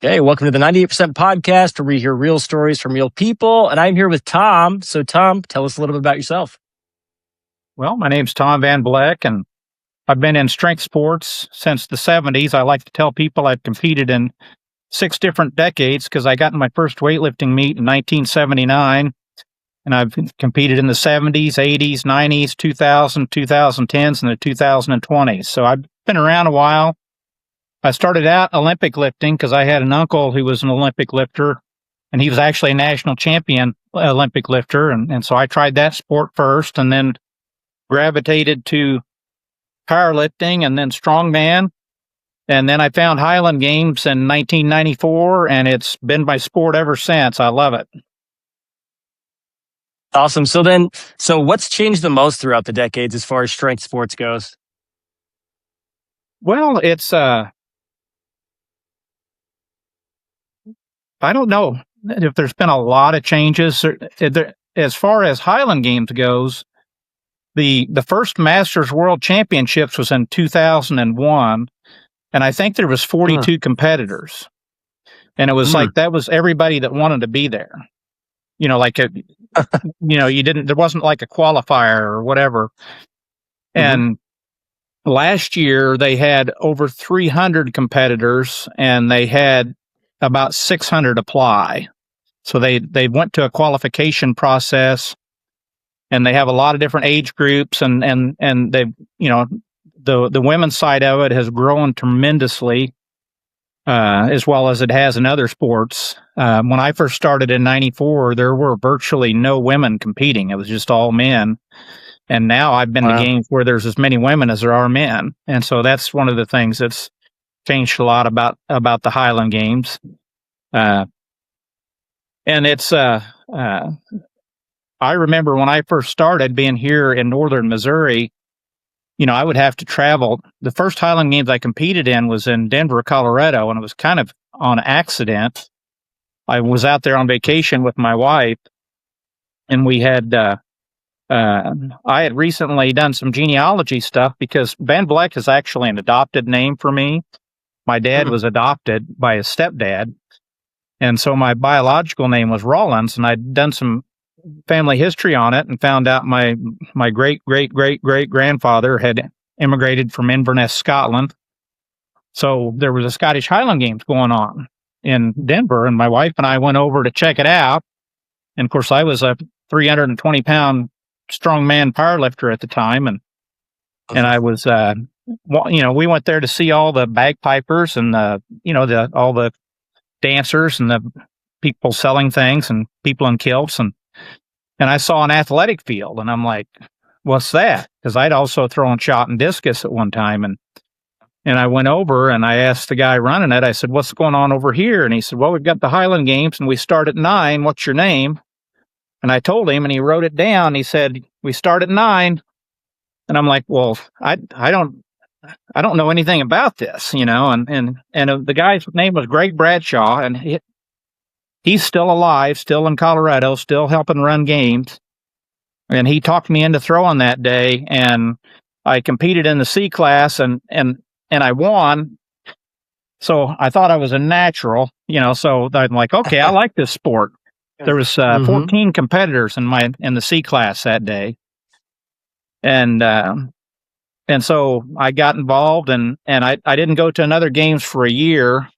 Hey, welcome to the 98% podcast where we hear real stories from real people. And I'm here with Thom. So, Thom, tell us a little bit about yourself. Well, my name's Thom Van Vleck, and I've been in strength sports since the 70s. I like to tell people I've competed in 6 different decades because I got in my first weightlifting meet in 1979, and I've competed in the 70s, 80s, 90s, 2000, 2010s, and the 2020s. So I've been around a while. I started out Olympic lifting because I had an uncle who was an Olympic lifter, and he was actually a national champion Olympic lifter. And so I tried that sport first and then gravitated to powerlifting and then strongman. And then I found Highland Games in 1994, and it's been my sport ever since. I love it. Awesome. So what's changed the most throughout the decades as far as strength sports goes? Well, it's, I don't know if there's been a lot of changes. As far as Highland Games goes, the first Masters World Championships was in 2001, and I think there was 42 competitors. And it was like that was everybody that wanted to be there. You know, like there wasn't like a qualifier or whatever. And last year they had over 300 competitors, and they had about 600 apply. So they went to a qualification process, and they have a lot of different age groups, and they, the women's side of it has grown tremendously, as well as it has in other sports. When I first started in 94, there were virtually no women competing. It was just all men. And now I've been to games where there's as many women as there are men. And so that's one of the things that's changed a lot about the Highland Games. And it's, I remember when I first started being here in northern Missouri, I would have to travel. The first Highland Games I competed in was in Denver, Colorado, and it was kind of on accident. I was out there on vacation with my wife, and we had, I had recently done some genealogy stuff because Van Vleck is actually an adopted name for me. My dad was adopted by his stepdad. And so my biological name was Rollins, and I'd done some family history on it and found out my great-great-great-great-grandfather had immigrated from Inverness, Scotland. So there was a Scottish Highland Games going on in Denver, and my wife and I went over to check it out. And of course, I was a 320-pound strongman powerlifter at the time, and I was, we went there to see all the bagpipers and all the dancers and the people selling things and people in kilts, and I saw an athletic field, and I'm like, what's that? Because I'd also thrown shot and discus at one time, and I went over and I asked the guy running it, I said, what's going on over here? And he said, well, we've got the Highland Games and we start at 9. What's your name? And I told him, and he wrote it down. He said, we start at 9. And I'm like, well, I don't know anything about this, and the guy's name was Greg Bradshaw, and he's still alive, still in Colorado, still helping run games. And he talked me into throwing that day, and I competed in the C class, and I won. So I thought I was a natural, so I'm like, okay, I like this sport. There was 14 competitors in the C class that day. And so I got involved, and I didn't go to another games for a year,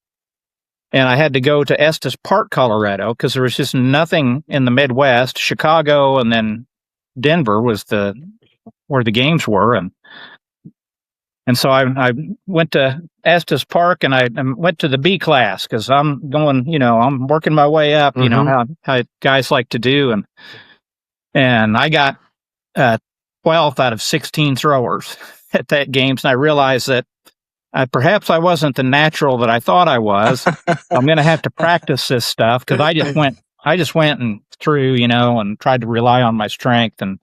and I had to go to Estes Park, Colorado, because there was just nothing in the Midwest. Chicago and then Denver was where the games were, and so I went to Estes Park, and I went to the B class because I'm going, I'm working my way up, how guys like to do, and I got 12th out of 16 throwers at that games, and I realized that perhaps I wasn't the natural that I thought I was. I'm going to have to practice this stuff because I just went and threw, and tried to rely on my strength. And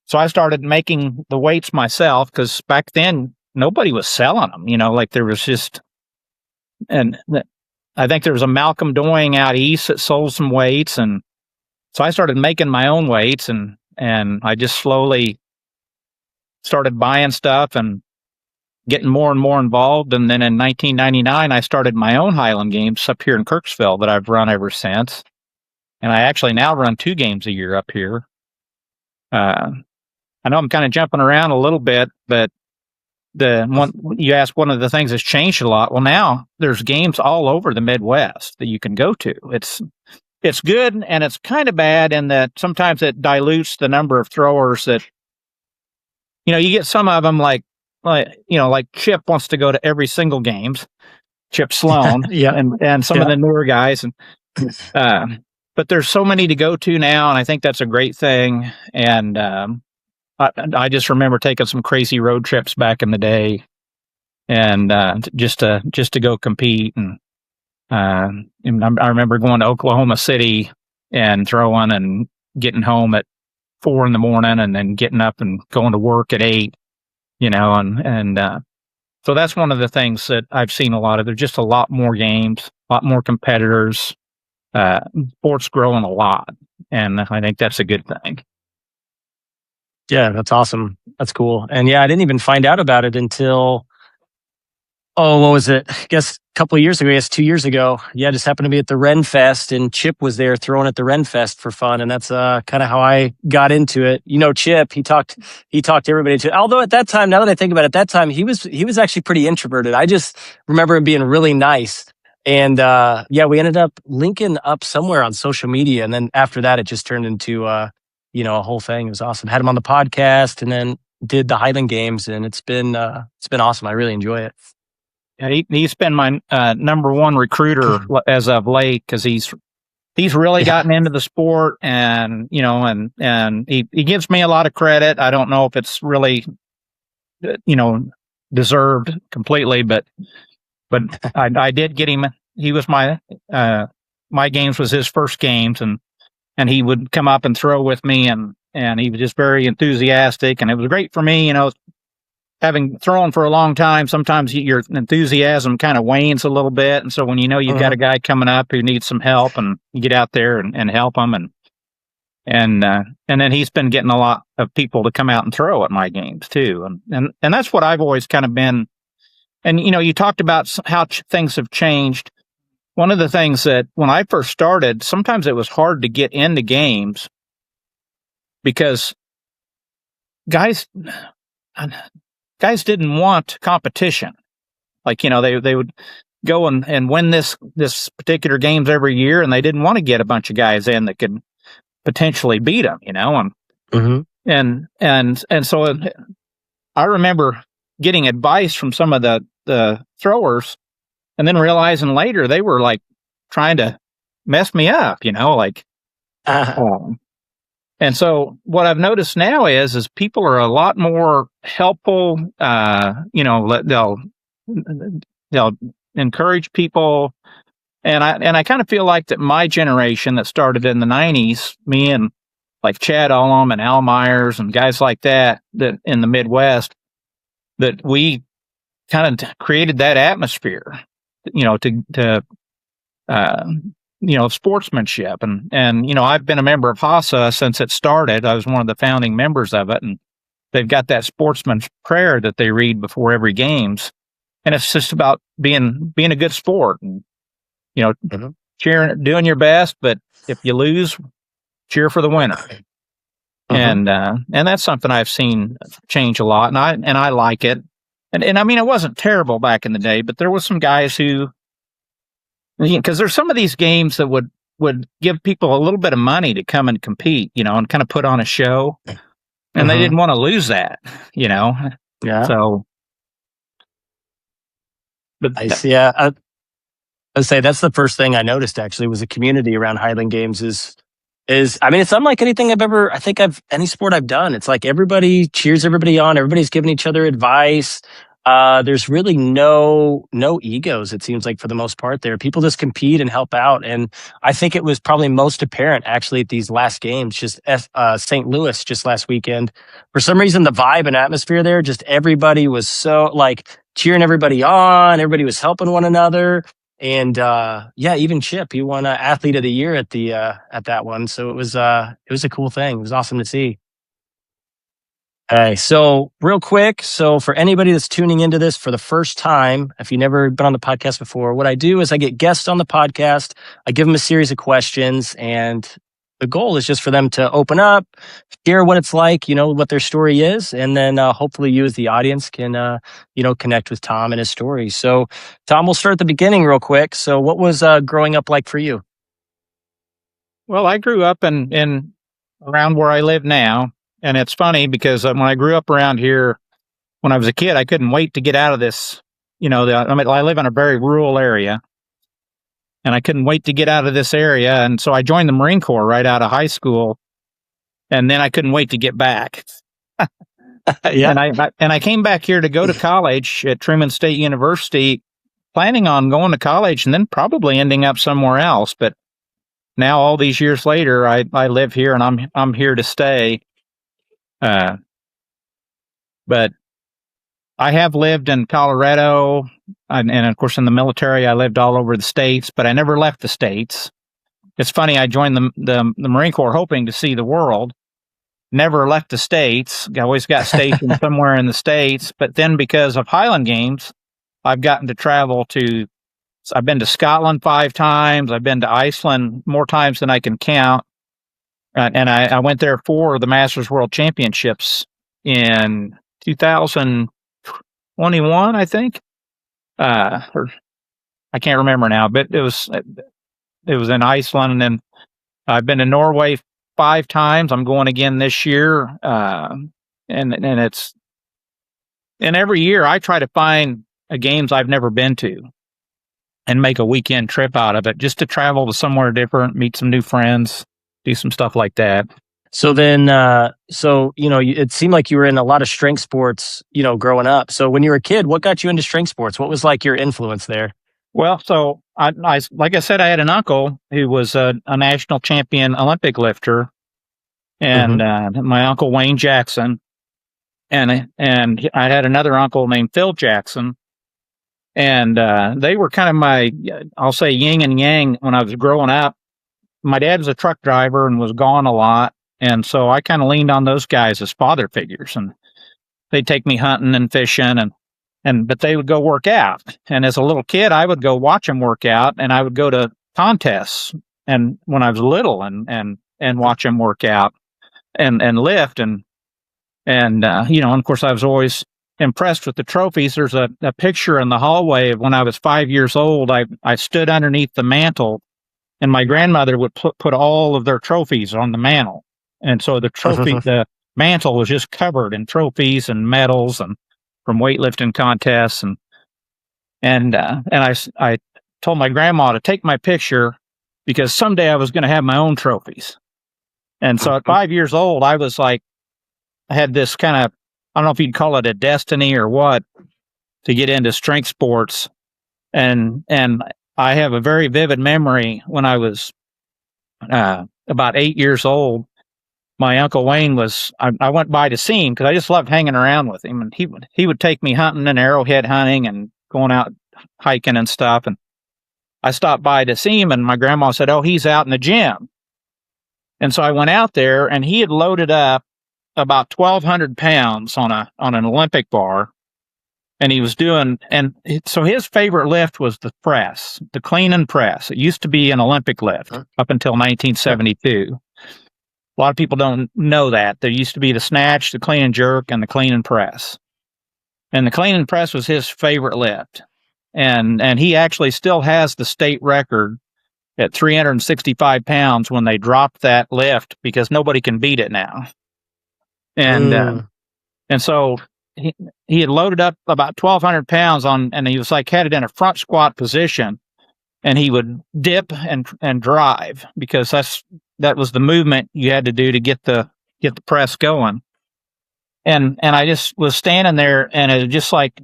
so I started making the weights myself because back then nobody was selling them, like there was just, and I think there was a Malcolm Doing out east that sold some weights. And so I started making my own weights, and I just slowly started buying stuff, and getting more and more involved. And then in 1999, I started my own Highland Games up here in Kirksville that I've run ever since. And I actually now run 2 games a year up here. I know I'm kind of jumping around a little bit, but you asked one of the things that's changed a lot. Well, now there's games all over the Midwest that you can go to. It's good and it's kind of bad in that sometimes it dilutes the number of throwers that, you get some of them like Chip wants to go to every single games, Chip Sloan, Yeah. and some of the newer guys. And, but there's so many to go to now. And I think that's a great thing. And, I just remember taking some crazy road trips back in the day, and just to go compete. And I remember going to Oklahoma City and throwing and getting home at 4 a.m. and then getting up and going to work at 8. And so that's one of the things that I've seen a lot of. There's just a lot more games, a lot more competitors. Sports growing a lot, and I think that's a good thing. Yeah, that's awesome. That's cool. And yeah, I didn't even find out about it until, what was it? I guess a couple of years ago, 2 years ago. Yeah, just happened to be at the Ren Fest, and Chip was there throwing at the Ren Fest for fun. And that's kind of how I got into it. Chip, he talked everybody to it. Although at that time, now that I think about it, at that time, he was actually pretty introverted. I just remember him being really nice. And we ended up linking up somewhere on social media. And then after that, it just turned into a whole thing. It was awesome. Had him on the podcast, and then did the Highland Games, and it's been awesome. I really enjoy it. Yeah, he's been my number one recruiter as of late, because he's really gotten into the sport, and and he gives me a lot of credit. I don't know if it's really deserved completely, but I did get him. He was my games was his first games, and he would come up and throw with me, and he was just very enthusiastic, and it was great for me, having thrown for a long time. Sometimes your enthusiasm kind of wanes a little bit, and so when you've got a guy coming up who needs some help, and you get out there and help him, and then he's been getting a lot of people to come out and throw at my games too, and that's what I've always kind of been. And you talked about how things have changed. One of the things that when I first started, sometimes it was hard to get into games because guys didn't want competition. Like, they would go and win this particular games every year, and they didn't want to get a bunch of guys in that could potentially beat them, and so I remember getting advice from some of the throwers, and then realizing later they were like trying to mess me up, and so what I've noticed now is people are a lot more helpful. They'll encourage people, and I kind of feel like that my generation that started in the 90s, me and like Chad Ullum and Al Myers and guys like that in the Midwest, that we kind of created that atmosphere, sportsmanship. And I've been a member of HASA since it started. I was one of the founding members of it, and they've got that sportsman's prayer that they read before every games. And it's just about being a good sport, and, cheering, doing your best, but if you lose, cheer for the winner. And that's something I've seen change a lot, and I like it. And I mean, it wasn't terrible back in the day, but there was some guys who, because there's some of these games that would give people a little bit of money to come and compete, and kind of put on a show, and they didn't want to lose that, Yeah. So, but I'd say that's the first thing I noticed, actually, was the community around Highland Games is I mean, it's unlike anything any sport I've done. It's like everybody cheers everybody on. Everybody's giving each other advice. There's really no egos, it seems like, for the most part there. People just compete and help out. And I think it was probably most apparent, actually, at these last games, just St. Louis just last weekend. For some reason, the vibe and atmosphere there, just everybody was so like cheering everybody on. Everybody was helping one another. And even Chip, he won Athlete of the Year at that one. So it was a cool thing. It was awesome to see. Okay, so real quick, so for anybody that's tuning into this for the first time, if you've never been on the podcast before, what I do is I get guests on the podcast, I give them a series of questions, and the goal is just for them to open up, share what it's like, what their story is, and then hopefully you as the audience can, connect with Thom and his story. So, Thom, we'll start at the beginning real quick. So, what was growing up like for you? Well, I grew up in around where I live now, and it's funny because when I grew up around here, when I was a kid, I couldn't wait to get out of this. I live in a very rural area, and I couldn't wait to get out of this area, and so I joined the Marine Corps right out of high school, and then I couldn't wait to get back. Yeah. And I came back here to go to college at Truman State University, planning on going to college and then probably ending up somewhere else. But now, all these years later, I live here and I'm here to stay. But I have lived in Colorado, and of course in the military, I lived all over the states, but I never left the states. It's funny, I joined the Marine Corps hoping to see the world. Never left the states. I always got stationed somewhere in the states. But then, because of Highland Games, I've gotten to travel to. I've been to Scotland 5 times. I've been to Iceland more times than I can count. And I went there for the Masters World Championships in 2021, I think. Or I can't remember now, but it was in Iceland, and then I've been to Norway 5 times. I'm going again this year, and it's and every year I try to find games I've never been to and make a weekend trip out of it, just to travel to somewhere different, meet some new friends, do some stuff like that. So then, it seemed like you were in a lot of strength sports, growing up. So when you were a kid, what got you into strength sports? What was like your influence there? Well, so I like I said, I had an uncle who was a national champion Olympic lifter, and my uncle Wayne Jackson, and I had another uncle named Phil Jackson, and they were kind of my, I'll say, yin and yang when I was growing up. My dad was a truck driver and was gone a lot, and so I kind of leaned on those guys as father figures, and they'd take me hunting and fishing, but they would go work out. And as a little kid, I would go watch them work out, and I would go to contests, and when I was little, and watch them work out and lift, and of course I was always impressed with the trophies. There's a picture in the hallway of when I was 5 years old. I stood underneath the mantle, and my grandmother would put all of their trophies on the mantle. And so the mantle was just covered in trophies and medals and from weightlifting contests. And I told my grandma to take my picture because someday I was going to have my own trophies. And so at 5 years old, I was like, I had this kind of, I don't know if you'd call it a destiny or what, to get into strength sports. And I have a very vivid memory when I was about 8 years old. My Uncle Wayne I went by to see him because I just loved hanging around with him. And he would take me hunting and arrowhead hunting and going out hiking and stuff. And I stopped by to see him, and my grandma said, "Oh, he's out in the gym." And so I went out there, and he had loaded up about 1,200 pounds on an Olympic bar. And he was so his favorite lift was the press, the clean and press. It used to be an Olympic lift up until 1972. A lot of people don't know that. There used to be the snatch, the clean and jerk, and the clean and press. And the clean and press was his favorite lift. And he actually still has the state record at 365 pounds when they dropped that lift, because nobody can beat it now. And so he had loaded up about 1,200 pounds and he was like, had it in a front squat position, and he would dip and drive, because that was the movement you had to do to get the press going. And I just was standing there, and it was just like,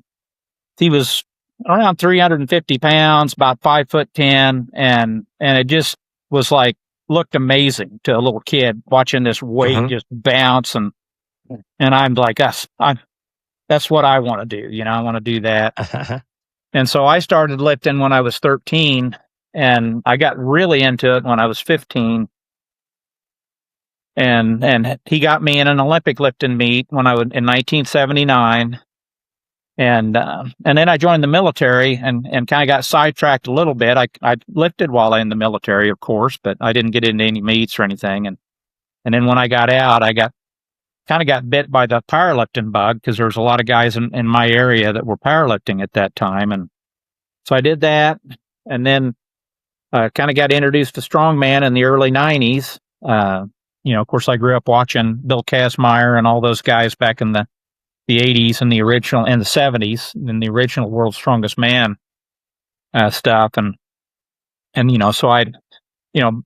he was around 350 pounds, about 5'10", and it just was like, looked amazing to a little kid watching this weight just bounce, and I'm like, that's what I want to do. I want to do that. And so I started lifting when I was 13, and I got really into it when I was 15. and he got me in an Olympic lifting meet when I was in 1979. And then I joined the military and kind of got sidetracked a little bit. I lifted while in the military, of course, but I didn't get into any meets or anything. And then when I got out, I got bit by the powerlifting bug because there was a lot of guys in my area that were powerlifting at that time. And so I did that, and then kind of got introduced to strongman in the early 90s. Of course, I grew up watching Bill Kazmaier and all those guys back in the 80s and the 70s, and the original World's Strongest Man stuff. So I,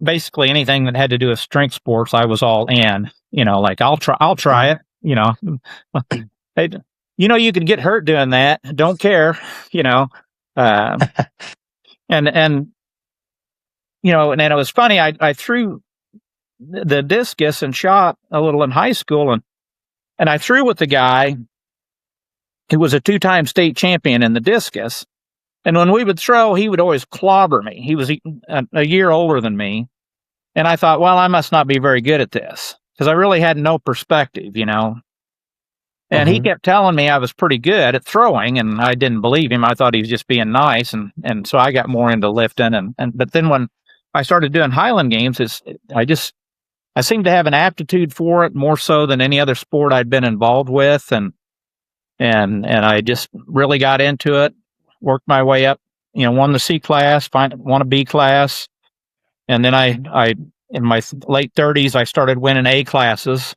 basically anything that had to do with strength sports, I was all in. Like I'll try it. Hey, you could get hurt doing that. Don't care. And and it was funny. I threw the discus and shot a little in high school, and I threw with the guy who was a 2-time state champion in the discus. And when we would throw, he would always clobber me. He was a year older than me. And I thought, well, I must not be very good at this because I really had no perspective, And he kept telling me I was pretty good at throwing, and I didn't believe him. I thought he was just being nice. And so I got more into lifting. But then when I started doing Highland Games, I seemed to have an aptitude for it more so than any other sport I'd been involved with. And I just really got into it, worked my way up, won the C class, won a B class. And then I in my late 30s, I started winning A classes.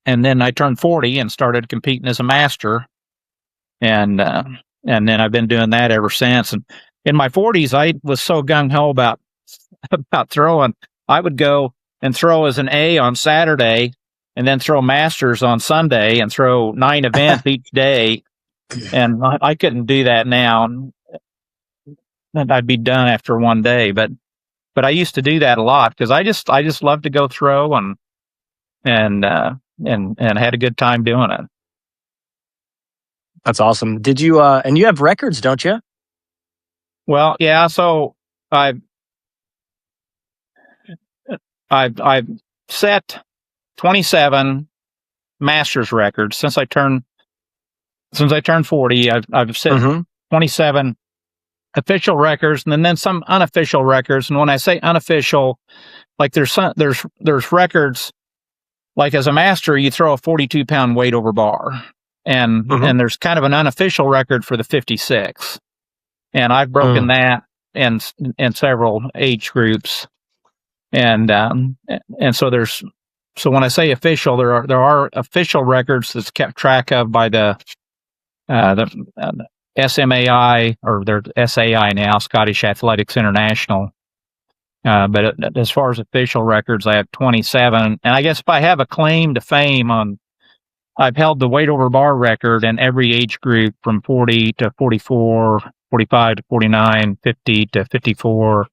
And then I turned 40 and started competing as a master. And then I've been doing that ever since. And in my 40s, I was so gung-ho about throwing. I would go and throw as an A on Saturday, and then throw masters on Sunday, and throw 9 events each day. And I couldn't do that now. I'd be done after one day. But I used to do that a lot because I just love to go throw and had a good time doing it. That's awesome. Did you and you have records, don't you? Well, yeah. So I've set 27 masters records since I turned 40. I've set 27 official records, and then some unofficial records. And when I say unofficial, like there's records. Like as a master, you throw a 42-pound weight over bar, and there's kind of an unofficial record for the 56. And I've broken that in several age groups. And so when I say official, there are official records that's kept track of by the SMAI, or their SAI now, Scottish Athletics International. But as far as official records, I have 27. And I guess if I have a claim to fame I've held the weight over bar record in every age group from 40 to 44, 45 to 49, 50 to 54,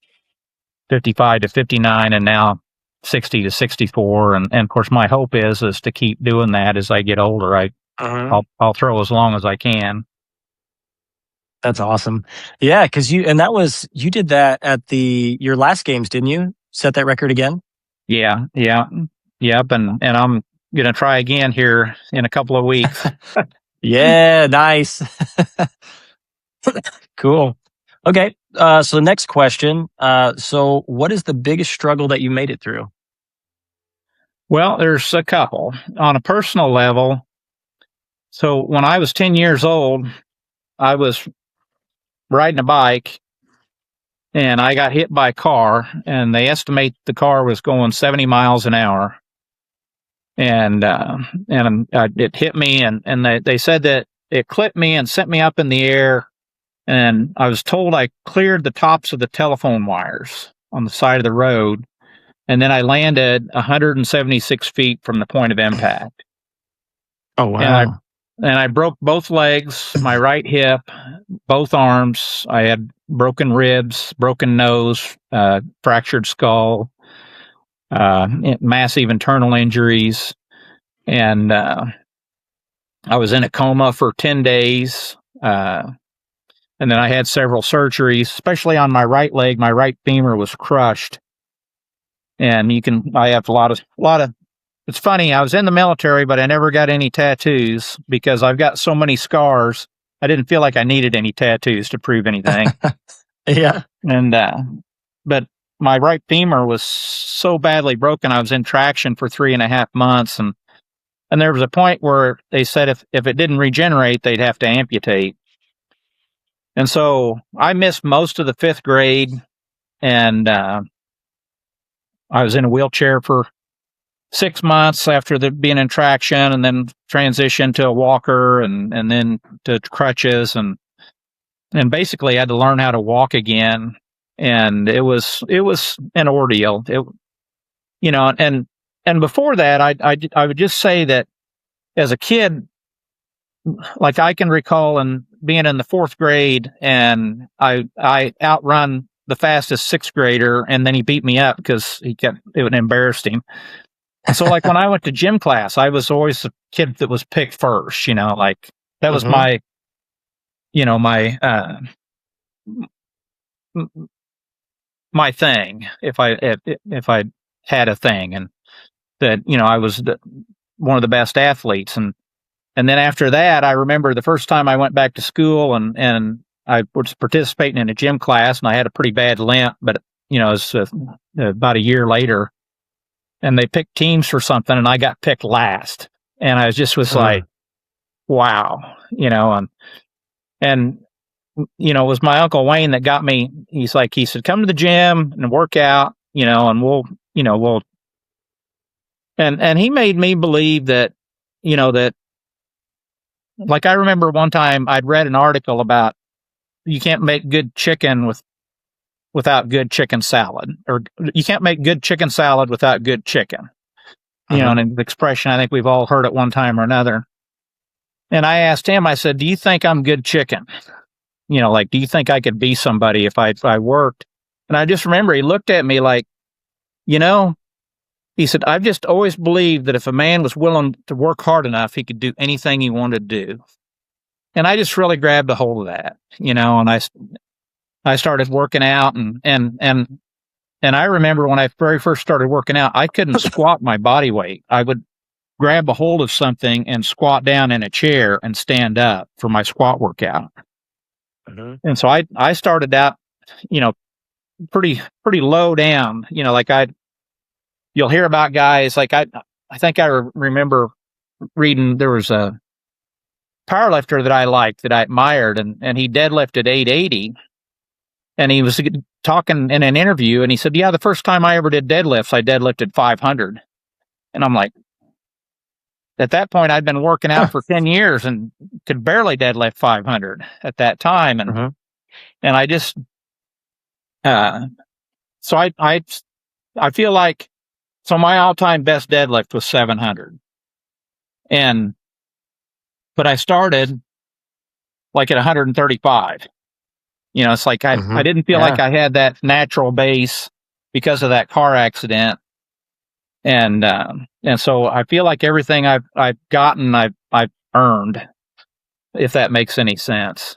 55 to 59, and now 60 to 64. And of course, my hope is to keep doing that as I get older. I'll throw as long as I can. That's awesome. Yeah, because you did that at your last games, didn't you? Set that record again? Yeah. Yep. And I'm gonna try again here in a couple of weeks. Yeah, nice. Cool. Okay. So next question. So what is the biggest struggle that you made it through? Well, there's a couple. On a personal level, so when I was 10 years old, I was riding a bike and I got hit by a car, and they estimate the car was going 70 miles an hour. And it hit me, and they said that it clipped me and sent me up in the air. And I was told I cleared the tops of the telephone wires on the side of the road. And then I landed 176 feet from the point of impact. Oh, wow. And I broke both legs, my right hip, both arms. I had broken ribs, broken nose, fractured skull, massive internal injuries. And I was in a coma for 10 days. And then I had several surgeries, especially on my right leg. My right femur was crushed. And I have a lot of, it's funny. I was in the military, but I never got any tattoos because I've got so many scars. I didn't feel like I needed any tattoos to prove anything. Yeah. And, but my right femur was so badly broken. I was in traction for 3.5 months. And there was a point where they said if it didn't regenerate, they'd have to amputate. And so I missed most of the 5th grade, and I was in a wheelchair for 6 months after being in traction, and then transitioned to a walker, and then to crutches, and basically had to learn how to walk again. And it was an ordeal. And before that, I would just say that as a kid, like I can recall and being in the 4th grade, and I outrun the fastest 6th grader, and then he beat me up because it embarrassed him. And so like when I went to gym class, I was always the kid that was picked first, like that was my, my thing. If I had a thing, and that, I was one of the best athletes. And then after that, I remember the first time I went back to school, and I was participating in a gym class, and I had a pretty bad limp, but it was about a year later, and they picked teams for something, and I got picked last, and I was like, wow, and it was my Uncle Wayne that got me. He said, come to the gym and work out, and we'll, and he made me believe that, that, like I remember one time I'd read an article about you can't make good chicken without good chicken salad, or you can't make good chicken salad without good chicken. And an expression I think we've all heard at one time or another. And I asked him, I said, do you think I'm good chicken? Like, do you think I could be somebody if I worked? And I just remember he looked at me like, he said, I've just always believed that if a man was willing to work hard enough, he could do anything he wanted to do. And I just really grabbed a hold of that, and I started working out, and I remember when I very first started working out, I couldn't squat my body weight. I would grab a hold of something and squat down in a chair and stand up for my squat workout. And so I started out, pretty low down, like you'll hear about guys like I think I remember reading there was a powerlifter that I liked, that I admired, and he deadlifted 880, and he was talking in an interview, and he said, yeah, the first time I ever did deadlifts, I deadlifted 500. And I'm like, at that point, I'd been working out for 10 years and could barely deadlift 500 at that time. And and I just, so I feel like, so my all-time best deadlift was 700. But I started like at 135. It's like I didn't feel like I had that natural base because of that car accident. And so I feel like everything I've gotten, I've earned, if that makes any sense.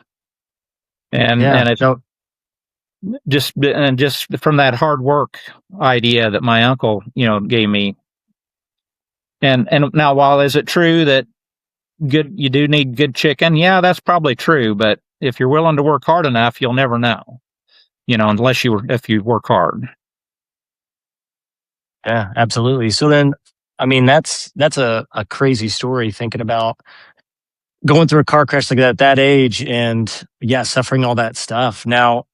And it's just from that hard work idea that my uncle, gave me. And now, while is it true that you do need good chicken? Yeah, that's probably true. But if you're willing to work hard enough, you'll never know, if you work hard. Yeah, absolutely. So then, I mean, that's a crazy story, thinking about going through a car crash like that at that age, and suffering all that stuff. Now,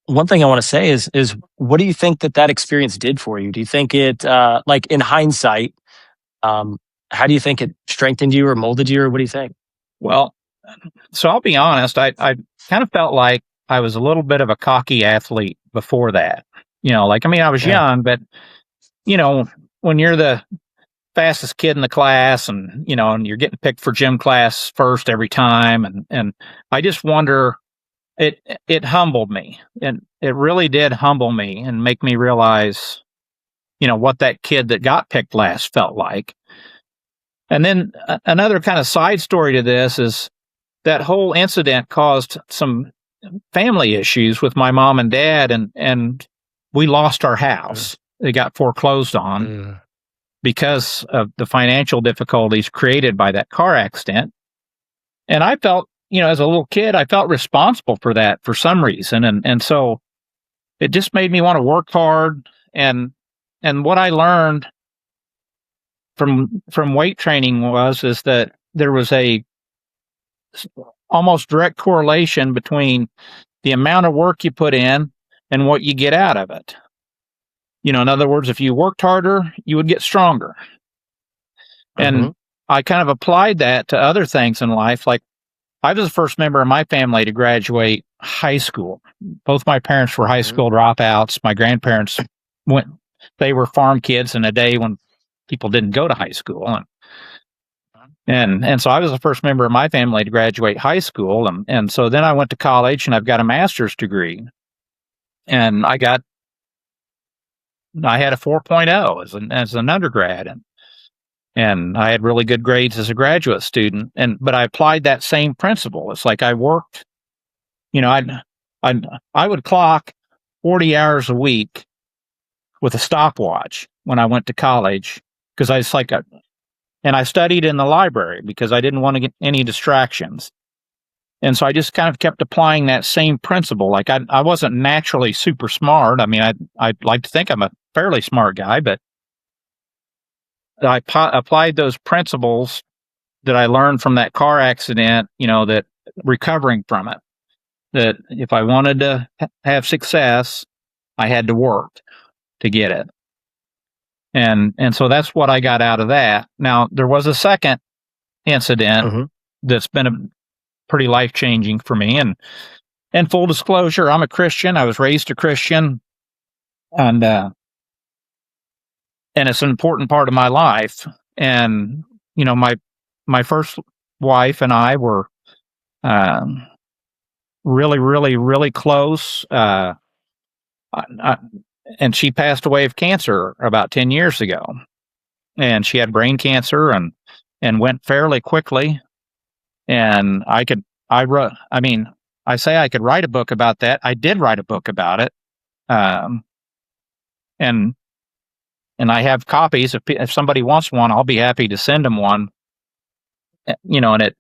one thing I want to say is what do you think that experience did for you? Do you think it, like in hindsight, how do you think it strengthened you or molded you, or what do you think? Well, so I'll be honest, I kind of felt like I was a little bit of a cocky athlete before that. I was young, but when you're the fastest kid in the class, and and you're getting picked for gym class first every time, and I just wonder, it humbled me, and it really did humble me and make me realize, what that kid that got picked last felt like. And then another kind of side story to this is that whole incident caused some family issues with my mom and dad, and we lost our house. they got foreclosed on because of the financial difficulties created by that car accident. And I felt, as a little kid, I felt responsible for that for some reason. And so it just made me want to work hard. And what I learned from weight training is that there was a almost direct correlation between the amount of work you put in and what you get out of it. In other words, if you worked harder, you would get stronger. And I kind of applied that to other things in life. Like, I was the first member of my family to graduate high school. Both my parents were high school dropouts. My grandparents they were farm kids in a day when people didn't go to high school. And so I was the first member of my family to graduate high school. And so then I went to college, and I've got a master's degree. And I had a 4.0 as an undergrad, and I had really good grades as a graduate student. But I applied that same principle. It's like I worked, I would clock 40 hours a week with a stopwatch when I went to college, because and I studied in the library because I didn't want to get any distractions. And so I just kind of kept applying that same principle. Like, I wasn't naturally super smart. I mean, I'd like to think I'm a fairly smart guy, but I applied those principles that I learned from that car accident, that recovering from it, that if I wanted to have success, I had to work to get it. And so that's what I got out of that. Now, there was a second incident that's been a pretty life-changing for me. And full disclosure, I'm a Christian. I was raised a Christian, and it's an important part of my life. And my first wife and I were really, really, really close. And she passed away of cancer about 10 years ago. And she had brain cancer and went fairly quickly. And I say I could write a book about that. I did write a book about it. And I have copies. If somebody wants one, I'll be happy to send them one. And it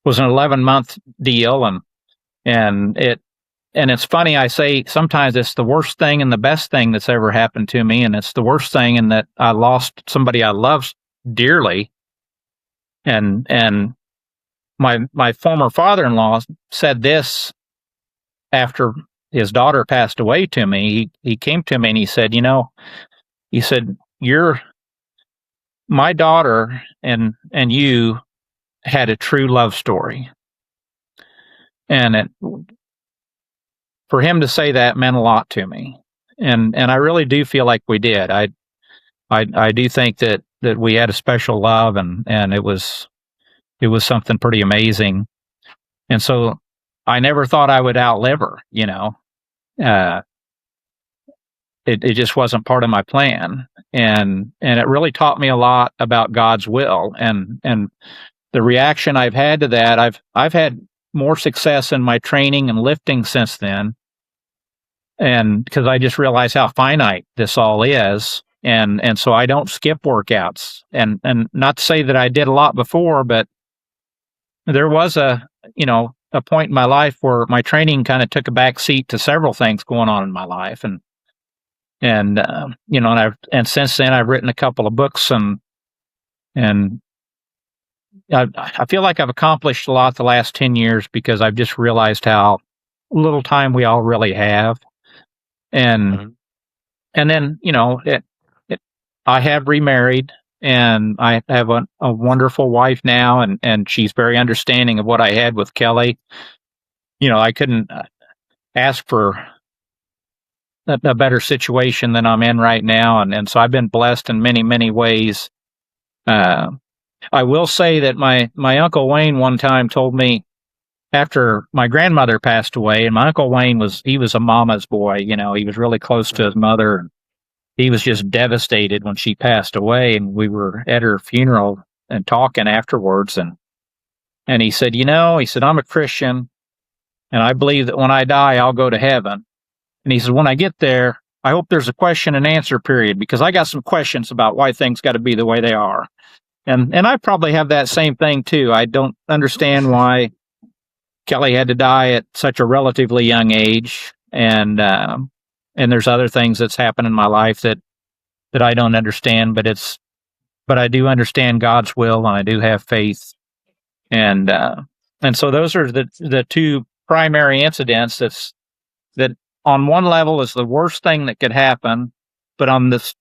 was an 11-month deal. And it's funny, I say sometimes it's the worst thing and the best thing that's ever happened to me. And it's the worst thing in that I lost somebody I loved dearly. And my former father-in-law said this after his daughter passed away to me. He came to me and he said, my daughter and you had a true love story. And for him to say that meant a lot to me. And I really do feel like we did. I do think that we had a special love, and it was something pretty amazing. And so I never thought I would outlive her, It just wasn't part of my plan. And it really taught me a lot about God's will. And the reaction I've had to that, I've had more success in my training and lifting since then. And because I just realized how finite this all is. And so I don't skip workouts. And not to say that I did a lot before, but there was a point in my life where my training kind of took a back seat to several things going on in my life. And since then I've written a couple of books, and I feel like I've accomplished a lot the last 10 years because I've just realized how little time we all really have. And then, I have remarried, and I have a wonderful wife now, and she's very understanding of what I had with Kelly. I couldn't ask for a better situation than I'm in right now. And so I've been blessed in many, many ways. I will say that my Uncle Wayne one time told me, after my grandmother passed away, and my Uncle Wayne was a mama's boy, he was really close to his mother. And he was just devastated when she passed away, and we were at her funeral and talking afterwards. And he said, I'm a Christian, and I believe that when I die, I'll go to heaven. And he said, when I get there, I hope there's a question and answer period, because I got some questions about why things got to be the way they are. And I probably have that same thing too. I don't understand why Kelly had to die at such a relatively young age, and there's other things that's happened in my life that I don't understand, but I do understand God's will, and I do have faith, and so those are the two primary incidents that on one level is the worst thing that could happen, but on this,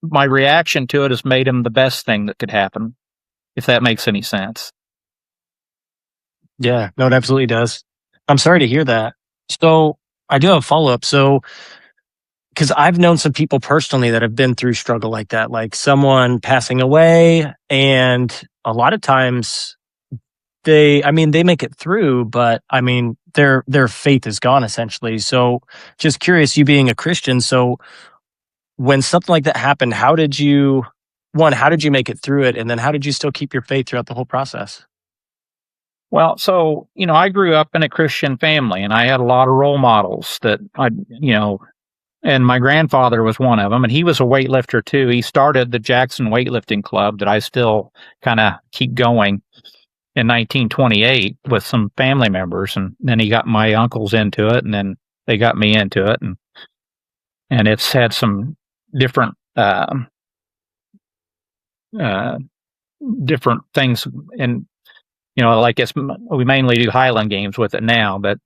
my reaction to it has made him the best thing that could happen, if that makes any sense. Yeah, no, it absolutely does. I'm sorry to hear that. So I do have a follow-up. So, because I've known some people personally that have been through struggle like that, like someone passing away, and a lot of times they make it through, but I mean, their faith is gone essentially. So just curious, you being a Christian, so when something like that happened, how did you make it through it? And then how did you still keep your faith throughout the whole process? Well, so, I grew up in a Christian family, and I had a lot of role models that and my grandfather was one of them, and he was a weightlifter too. He started the Jackson Weightlifting Club that I still kind of keep going in 1928 with some family members, and then he got my uncles into it, and then they got me into it, and it's had some different different things, and like we mainly do Highland Games with it now, but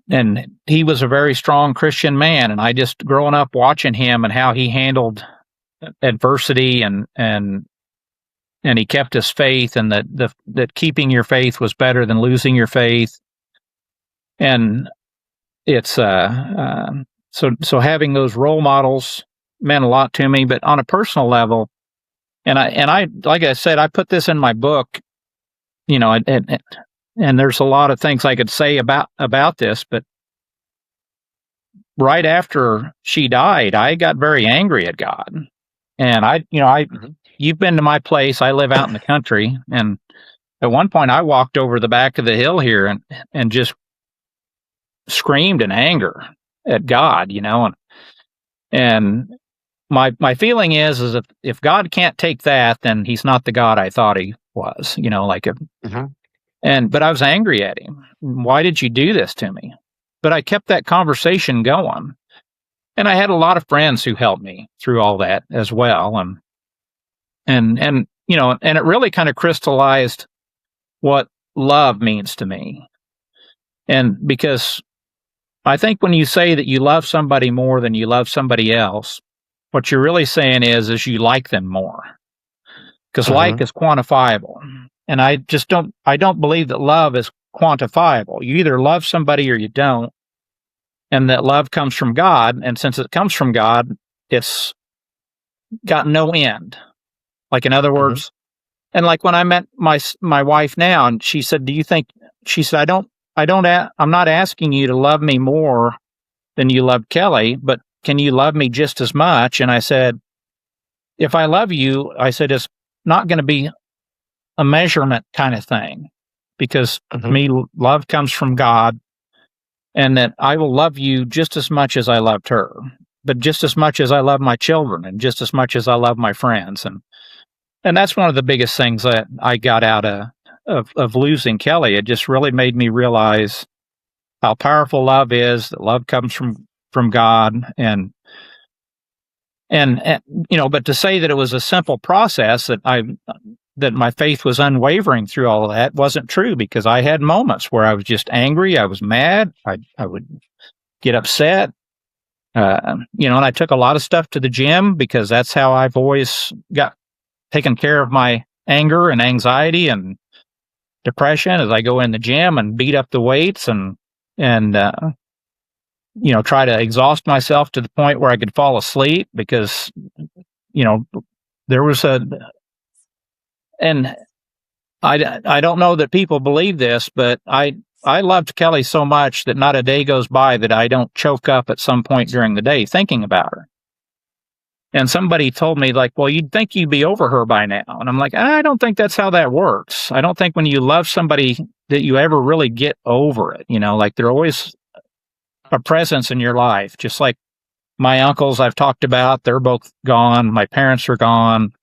and he was a very strong Christian man, and I just growing up watching him and how he handled adversity, and he kept his faith, and that keeping your faith was better than losing your faith. And it's so having those role models meant a lot to me. But on a personal level, and I like I said, I put this in my book, and there's a lot of things I could say about this, but right after she died, I got very angry at God. And you've been to my place. I live out in the country, and at one point I walked over the back of the hill here and just screamed in anger at God, and my feeling is if God can't take that, then he's not the God I thought he was, but I was angry at him. Why did you do this to me? But I kept that conversation going. And I had a lot of friends who helped me through all that as well. And it really kind of crystallized what love means to me. And because I think when you say that you love somebody more than you love somebody else, what you're really saying is you like them more. Because like is quantifiable. And I don't believe that love is quantifiable. You either love somebody or you don't. And that love comes from God. And since it comes from God, it's got no end. Like, in other words, and like when I met my wife now, and she said, she said, I'm not asking you to love me more than you love Kelly, but can you love me just as much? And I said, if I love you, I said, it's not going to be a measurement kind of thing, because to me, love comes from God, and that I will love you just as much as I loved her, but just as much as I love my children, and just as much as I love my friends. And that's one of the biggest things that I got out of losing Kelly. It just really made me realize how powerful love is, that love comes from God. And but to say that it was a simple process, that my faith was unwavering through all of that, wasn't true, because I had moments where I was just angry. I was mad. I would get upset. And I took a lot of stuff to the gym, because that's how I've always got taken care of my anger and anxiety and depression, as I go in the gym and beat up the weights and try to exhaust myself to the point where I could fall asleep, because, there was and I don't know that people believe this, but I loved Kelly so much that not a day goes by that I don't choke up at some point during the day thinking about her. And somebody told me, like, well, you'd think you'd be over her by now. And I'm like, I don't think that's how that works. I don't think when you love somebody that you ever really get over it. Like, they're always a presence in your life. Just like my uncles I've talked about, they're both gone. My parents are gone.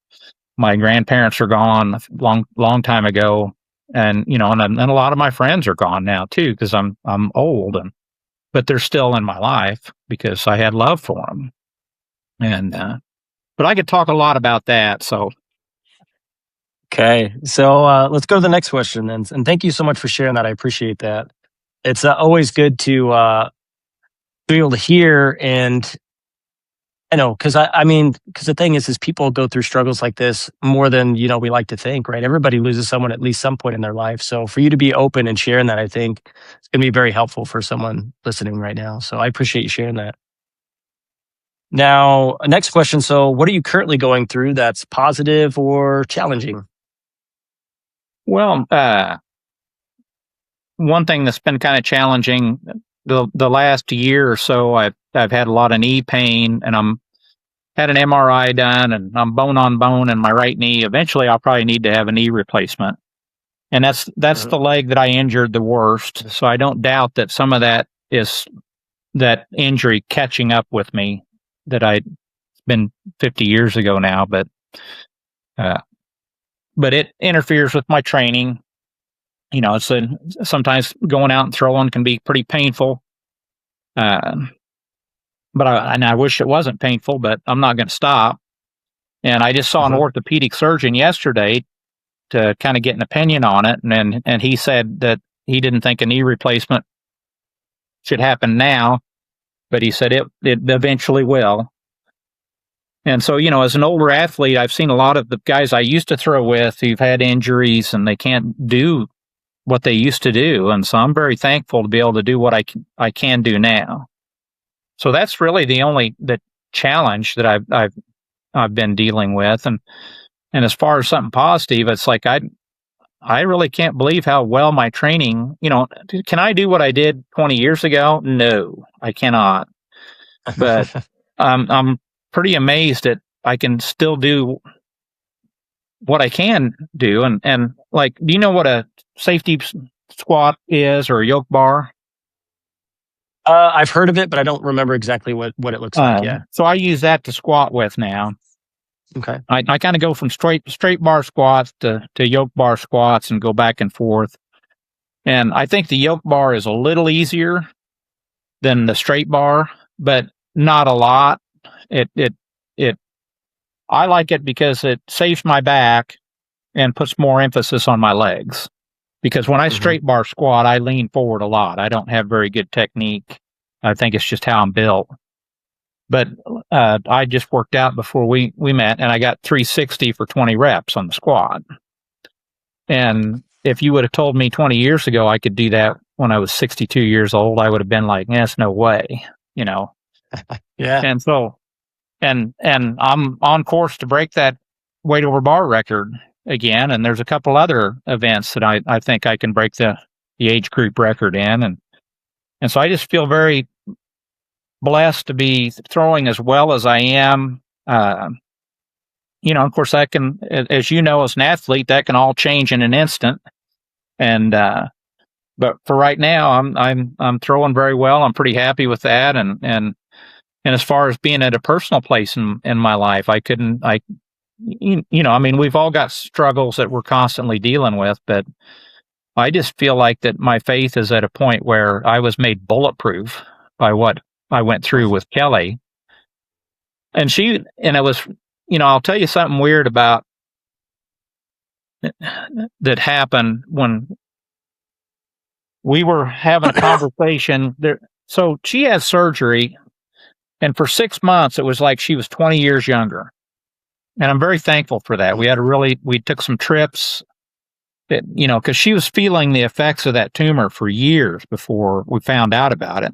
My grandparents are gone long time ago. And, and a lot of my friends are gone now too, because I'm old, but they're still in my life because I had love for them. And, but I could talk a lot about that. So. Okay. So let's go to the next question. And thank you so much for sharing that. I appreciate that. It's always good to be able to hear. And I know, because because the thing is people go through struggles like this more than, we like to think, right? Everybody loses someone at least some point in their life. So for you to be open and sharing that, I think it's going to be very helpful for someone listening right now. So I appreciate you sharing that. Now, next question. So what are you currently going through that's positive or challenging? Well, one thing that's been kind of challenging the last year or so, I've had a lot of knee pain, and I'm had an MRI done, and I'm bone on bone in my right knee. Eventually, I'll probably need to have a knee replacement, and that's the leg that I injured the worst. So I don't doubt that some of that is that injury catching up with me. It's been 50 years ago now, but it interferes with my training. It's sometimes going out and throwing can be pretty painful. But I wish it wasn't painful, but I'm not going to stop. And I just saw an orthopedic surgeon yesterday to kind of get an opinion on it. And he said that he didn't think a knee replacement should happen now, but he said it eventually will. And so, as an older athlete, I've seen a lot of the guys I used to throw with who've had injuries and they can't do what they used to do. And so I'm very thankful to be able to do what I can do now. So that's really the challenge that I've been dealing with. And as far as something positive, it's like I really can't believe how well my training, can I do what I did 20 years ago? No, I cannot. But I'm pretty amazed that I can still do what I can do. And like, do you know what a safety squat is, or a yoke bar? I've heard of it, but I don't remember exactly what it looks like. Yeah. So I use that to squat with now. Okay. I kind of go from straight bar squats to yoke bar squats and go back and forth. And I think the yoke bar is a little easier than the straight bar, but not a lot. I like it because it saves my back and puts more emphasis on my legs. Because when I straight bar squat, I lean forward a lot. I don't have very good technique. I think it's just how I'm built. But I just worked out before we met, and I got 360 for 20 reps on the squat. And if you would have told me 20 years ago I could do that when I was 62 years old, I would have been like, "Yes, no way," Yeah. And so, and I'm on course to break that weight over bar record again. And there's a couple other events that I think I can break the age group record in. And so I just feel very blessed to be throwing as well as I am. Of course, that can, as you know, as an athlete, that can all change in an instant. And but for right now, I'm throwing very well. I'm pretty happy with that. And as far as being at a personal place in my life, we've all got struggles that we're constantly dealing with, but I just feel like that my faith is at a point where I was made bulletproof by what I went through with Kelly. And it was, I'll tell you something weird about that happened when we were having a conversation there. So she had surgery, and for 6 months, it was like she was 20 years younger. And I'm very thankful for that. We took some trips that, because she was feeling the effects of that tumor for years before we found out about it.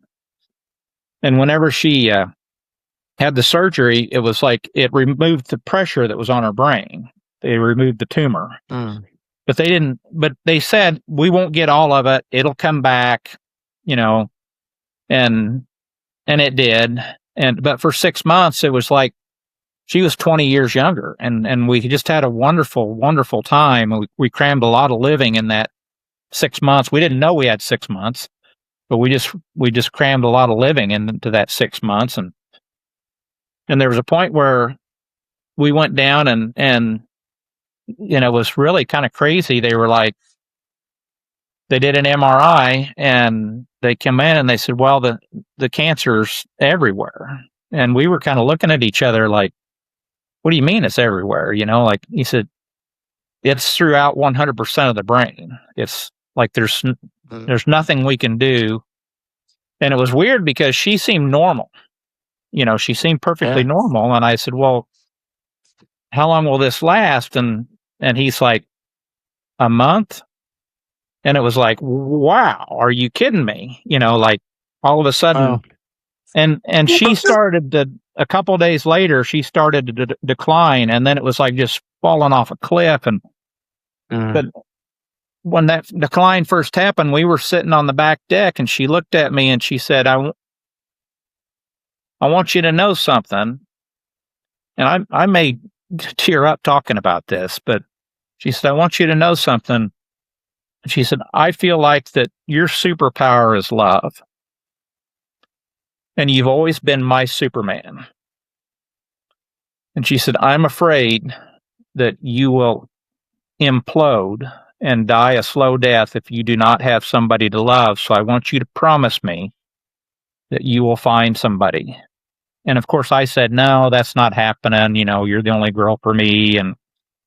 And whenever she had the surgery, it was like it removed the pressure that was on her brain. They removed the tumor. But they said, we won't get all of it. It'll come back, and it did. But for 6 months, it was like she was 20 years younger, and we just had a wonderful, wonderful time. We crammed a lot of living in that 6 months. We didn't know we had 6 months, but we just crammed a lot of living into that 6 months. And there was a point where we went down and it was really kind of crazy. They were like, they did an MRI and they came in and they said, well, the cancer's everywhere. And we were kind of looking at each other like, what do you mean it's everywhere? Like he said, it's throughout 100% of the brain. It's like there's nothing we can do. And it was weird because she seemed normal. She seemed perfectly normal. And I said, well, how long will this last? And he's like, a month. And it was like, wow, are you kidding me? Like all of a sudden, and she started a couple of days later, she started to decline. And then it was like just falling off a cliff. And, but when that decline first happened, we were sitting on the back deck and she looked at me and she said, I want you to know something. And I may tear up talking about this, but she said, I want you to know something. She said, I feel like that your superpower is love. And you've always been my Superman. And she said, I'm afraid that you will implode and die a slow death if you do not have somebody to love. So I want you to promise me that you will find somebody. And of course I said, no, that's not happening. You're the only girl for me and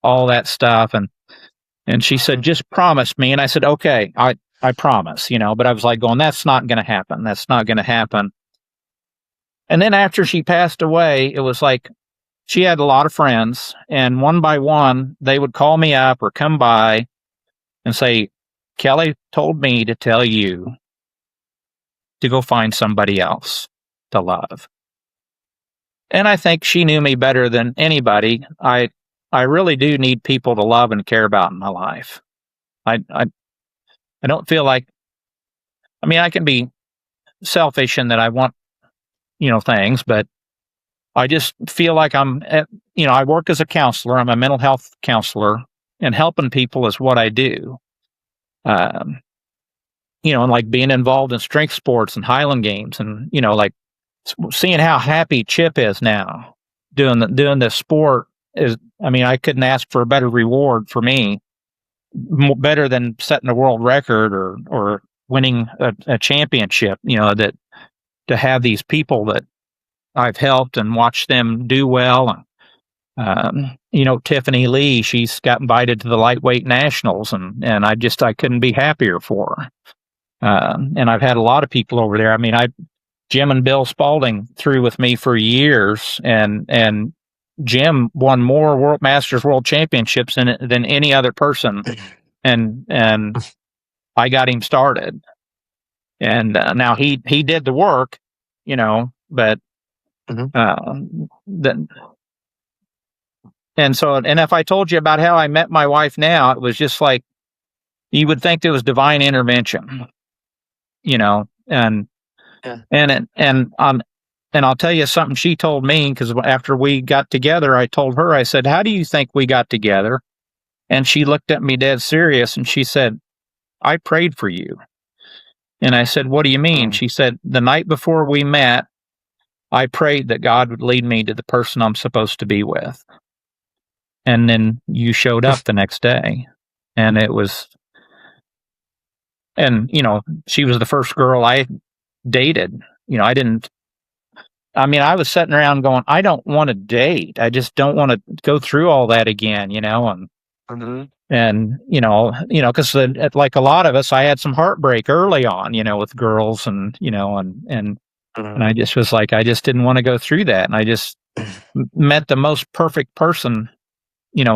all that stuff. And she said, just promise me. And I said, okay, I promise, but I was like going, that's not going to happen. That's not going to happen. And then after she passed away, it was like she had a lot of friends, and one by one, they would call me up or come by and say, Kelly told me to tell you to go find somebody else to love. And I think she knew me better than anybody. I really do need people to love and care about in my life. I don't feel like, I can be selfish in that I want, things, but I just feel like I work as a counselor. I'm a mental health counselor, and helping people is what I do. And like being involved in strength sports and Highland Games, and, like seeing how happy Chip is now doing this sport is, I couldn't ask for a better reward for me, better than setting a world record or winning a championship, that to have these people that I've helped and watched them do well. Tiffany Lee, she's got invited to the lightweight nationals, and I couldn't be happier for her. And I've had a lot of people over there. Jim and Bill Spalding threw with me for years, and Jim won more Masters World Championships than any other person, and I got him started. And now he did the work, but then. And so, and if I told you about how I met my wife now, it was just like, you would think it was divine intervention, and I'll tell you something she told me, because after we got together, I told her, I said, how do you think we got together? And she looked at me dead serious and she said, I prayed for you. And I said, what do you mean? She said, the night before we met, I prayed that God would lead me to the person I'm supposed to be with. And then you showed up the next day, and it was, and, she was the first girl I dated. I was sitting around going, I don't want to date. I just don't want to go through all that again, and, cause like a lot of us, I had some heartbreak early on, with girls and I just was like, I just didn't want to go through that. And I just met the most perfect person,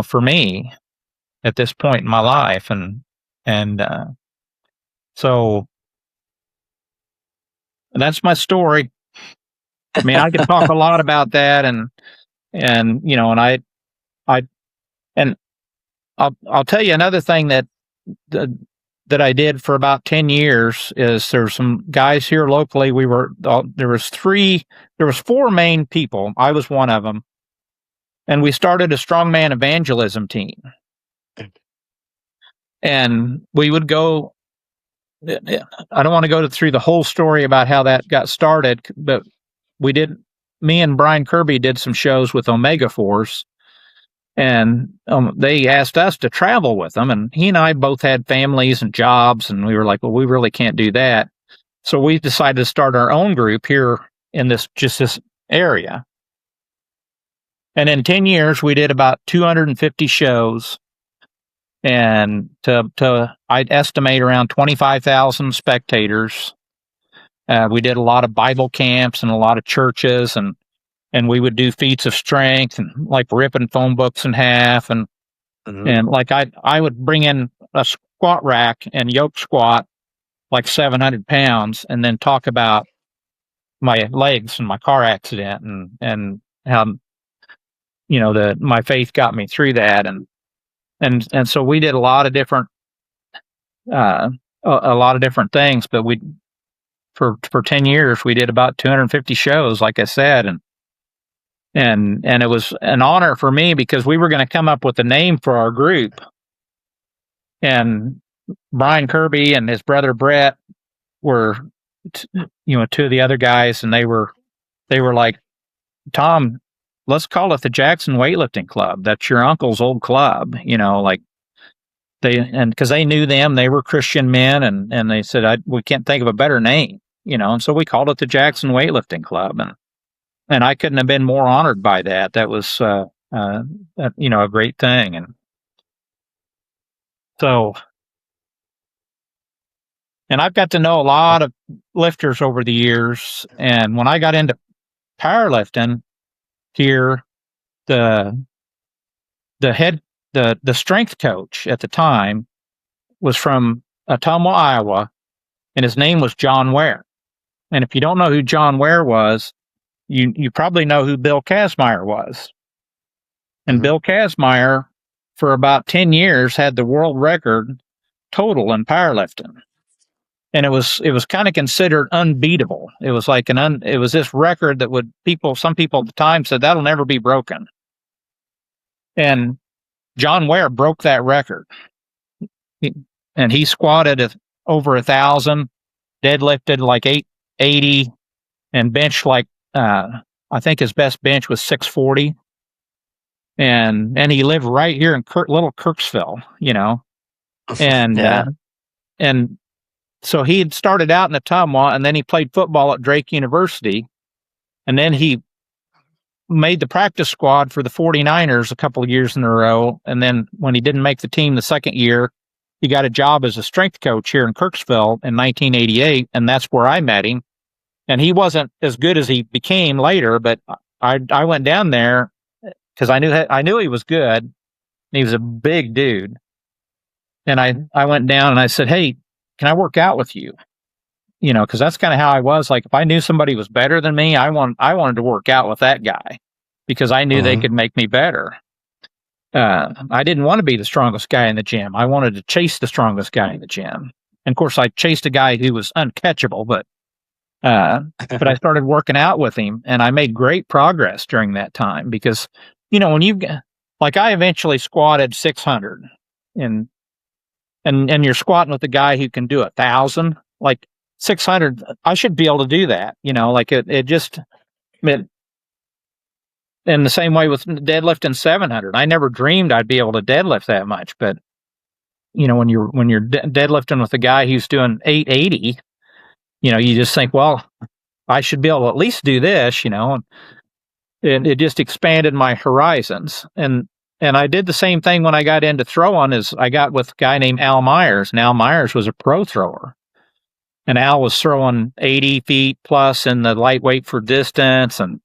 for me at this point in my life. So that's my story. I could talk a lot about that, and I'll tell you another thing that I did for about 10 years is there's some guys here locally. There was 4 main people. I was one of them. And we started a strongman evangelism team. And we would go I don't want to go through the whole story about how that got started, but me and Brian Kirby did some shows with Omega Force, and they asked us to travel with them. And he and I both had families and jobs, and we were like, well, we really can't do that. So we decided to start our own group here in this area. And in 10 years, we did about 250 shows, and I'd estimate around 25,000 spectators. We did a lot of Bible camps and a lot of churches, and we would do feats of strength and like ripping phone books in half, and like I would bring in a squat rack and yoke squat like 700 pounds, and then talk about my legs and my car accident and how my faith got me through that, and so we did a lot of different things, but for 10 years we did about 250 shows, like I said, and it was an honor for me because we were going to come up with a name for our group, and Brian Kirby and his brother Brett were two of the other guys, and they were like, Tom, let's call it the Jackson Weightlifting Club. That's your uncle's old club, like because they knew them, they were Christian men, and they said, we can't think of a better name, and so we called it the Jackson Weightlifting Club, and I couldn't have been more honored by that. That was a great thing. And so, and I've got to know a lot of lifters over the years, and when I got into powerlifting here, the strength coach at the time was from Ottumwa, Iowa, and his name was John Ware. And if you don't know who John Ware was, you probably know who Bill Kazmaier was. And Bill Kazmaier, for about 10 years, had the world record total in powerlifting. And it was kind of considered unbeatable. It was like it was this record that some people at the time said that'll never be broken. And John Ware broke that record. And he squatted over 1,000, deadlifted like 880, and benched like, I think his best bench was 640. And he lived right here in little Kirksville, and, yeah. And so he had started out in Ottumwa, and then he played football at Drake University, and then he made the practice squad for the 49ers a couple of years in a row. And then when he didn't make the team the second year, he got a job as a strength coach here in Kirksville in 1988. And that's where I met him. And he wasn't as good as he became later, but I went down there because I knew he was good. He was a big dude. And I went down and I said, hey, can I work out with you? Because that's kind of how I was. Like, if I knew somebody was better than me, I wanted to work out with that guy because I knew they could make me better. I didn't want to be the strongest guy in the gym. I wanted to chase the strongest guy in the gym. And of course, I chased a guy who was uncatchable, but I started working out with him, and I made great progress during that time because, when I eventually squatted 600, and you're squatting with a guy who can do 1,000, like 600, I should be able to do that, in the same way with deadlifting 700. I never dreamed I'd be able to deadlift that much, but when you're deadlifting with a guy who's doing 880, you just think, well, I should be able to at least do this, and it just expanded my horizons. And I did the same thing when I got into throwing. Is I got with a guy named Al Myers, and Al Myers was a pro thrower. And Al was throwing 80 feet plus in the lightweight for distance. And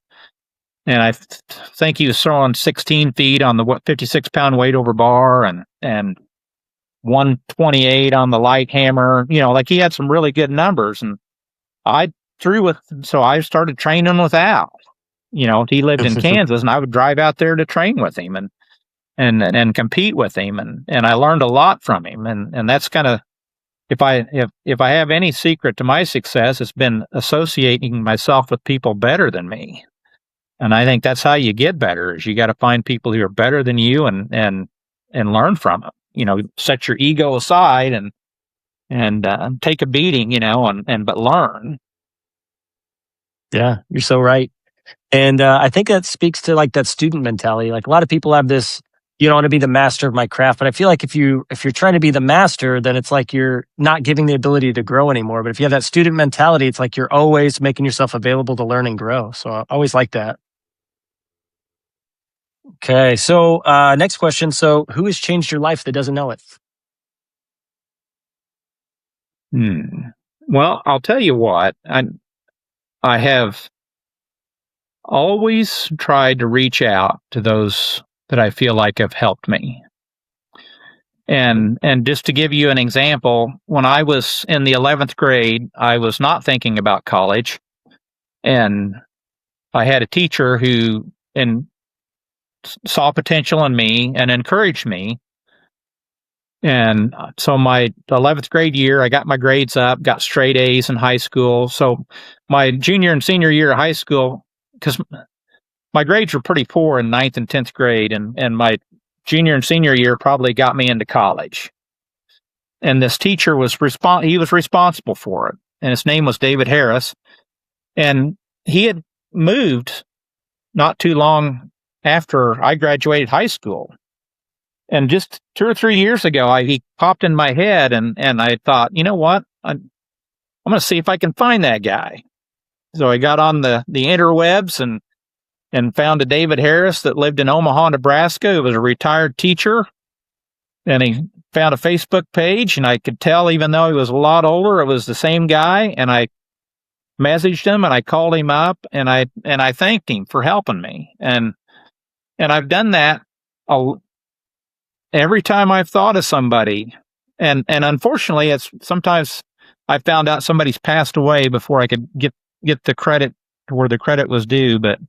I think he was throwing 16 feet on the 56-pound weight over bar and 128 on the light hammer. He had some really good numbers. And I started training with Al. He lived in Kansas, and I would drive out there to train with him and compete with him. And I learned a lot from him. And that's kind of, if I have any secret to my success, it's been associating myself with people better than me. And I think that's how you get better, is you got to find people who are better than you and learn from them. Set your ego aside and take a beating, but learn. Yeah, you're so right. And I think that speaks to like that student mentality. Like a lot of people have this, I want to be the master of my craft. But I feel like if you're trying to be the master, then it's like you're not giving the ability to grow anymore. But if you have that student mentality, it's like you're always making yourself available to learn and grow. So I always like that. Okay. So next question. So who has changed your life that doesn't know it? Well, I'll tell you what, I have always tried to reach out to those that I feel like have helped me. And just to give you an example, when I was in the 11th grade, I was not thinking about college, and I had a teacher who saw potential in me and encouraged me. And so my 11th grade year, I got my grades up, got straight A's in high school. So my junior and senior year of high school, because my grades were pretty poor in 9th and 10th grade, and my junior and senior year probably got me into college. And this teacher was responsible for it. And his name was David Harris. And he had moved not too long after I graduated high school. And just 2 or 3 years ago, he popped in my head, and I thought, you know what? I'm going to see if I can find that guy. So I got on the interwebs and found a David Harris that lived in Omaha, Nebraska. He was a retired teacher, and he found a Facebook page, and I could tell, even though he was a lot older, it was the same guy. And I messaged him, and I called him up, and I thanked him for helping me. And I've done that every time I've thought of somebody. And unfortunately, it's sometimes I found out somebody's passed away before I could get the credit to where the credit was due. But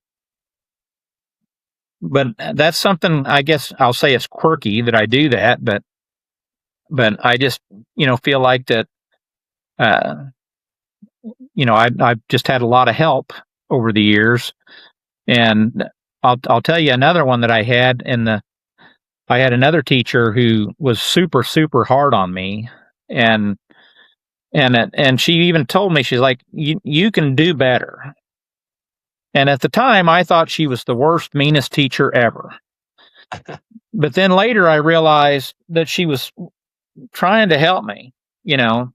that's something, I guess I'll say it's quirky that I do that, but I just, feel like that, I've just had a lot of help over the years. And I'll tell you another one that I had I had another teacher who was super, super hard on me. And she even told me, she's like, you can do better. And at the time, I thought she was the worst, meanest teacher ever. But then later, I realized that she was trying to help me, and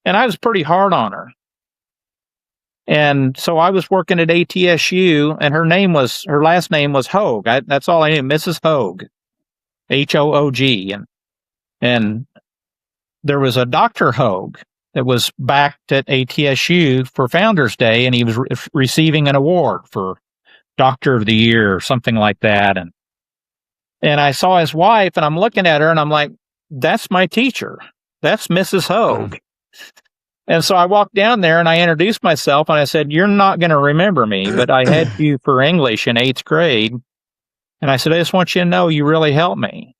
I was pretty hard on her. And so I was working at ATSU, and her last name was Hogue. That's all I knew, Mrs. Hogue, Hoog. And there was a Dr. Hogue that was backed at ATSU for Founders Day, and he was receiving an award for Doctor of the Year or something like that. And I saw his wife, and I'm looking at her, and I'm like, that's my teacher. That's Mrs. Hogue. And so I walked down there, and I introduced myself, and I said, you're not going to remember me, but I had you for English in 8th grade. And I said, I just want you to know you really helped me.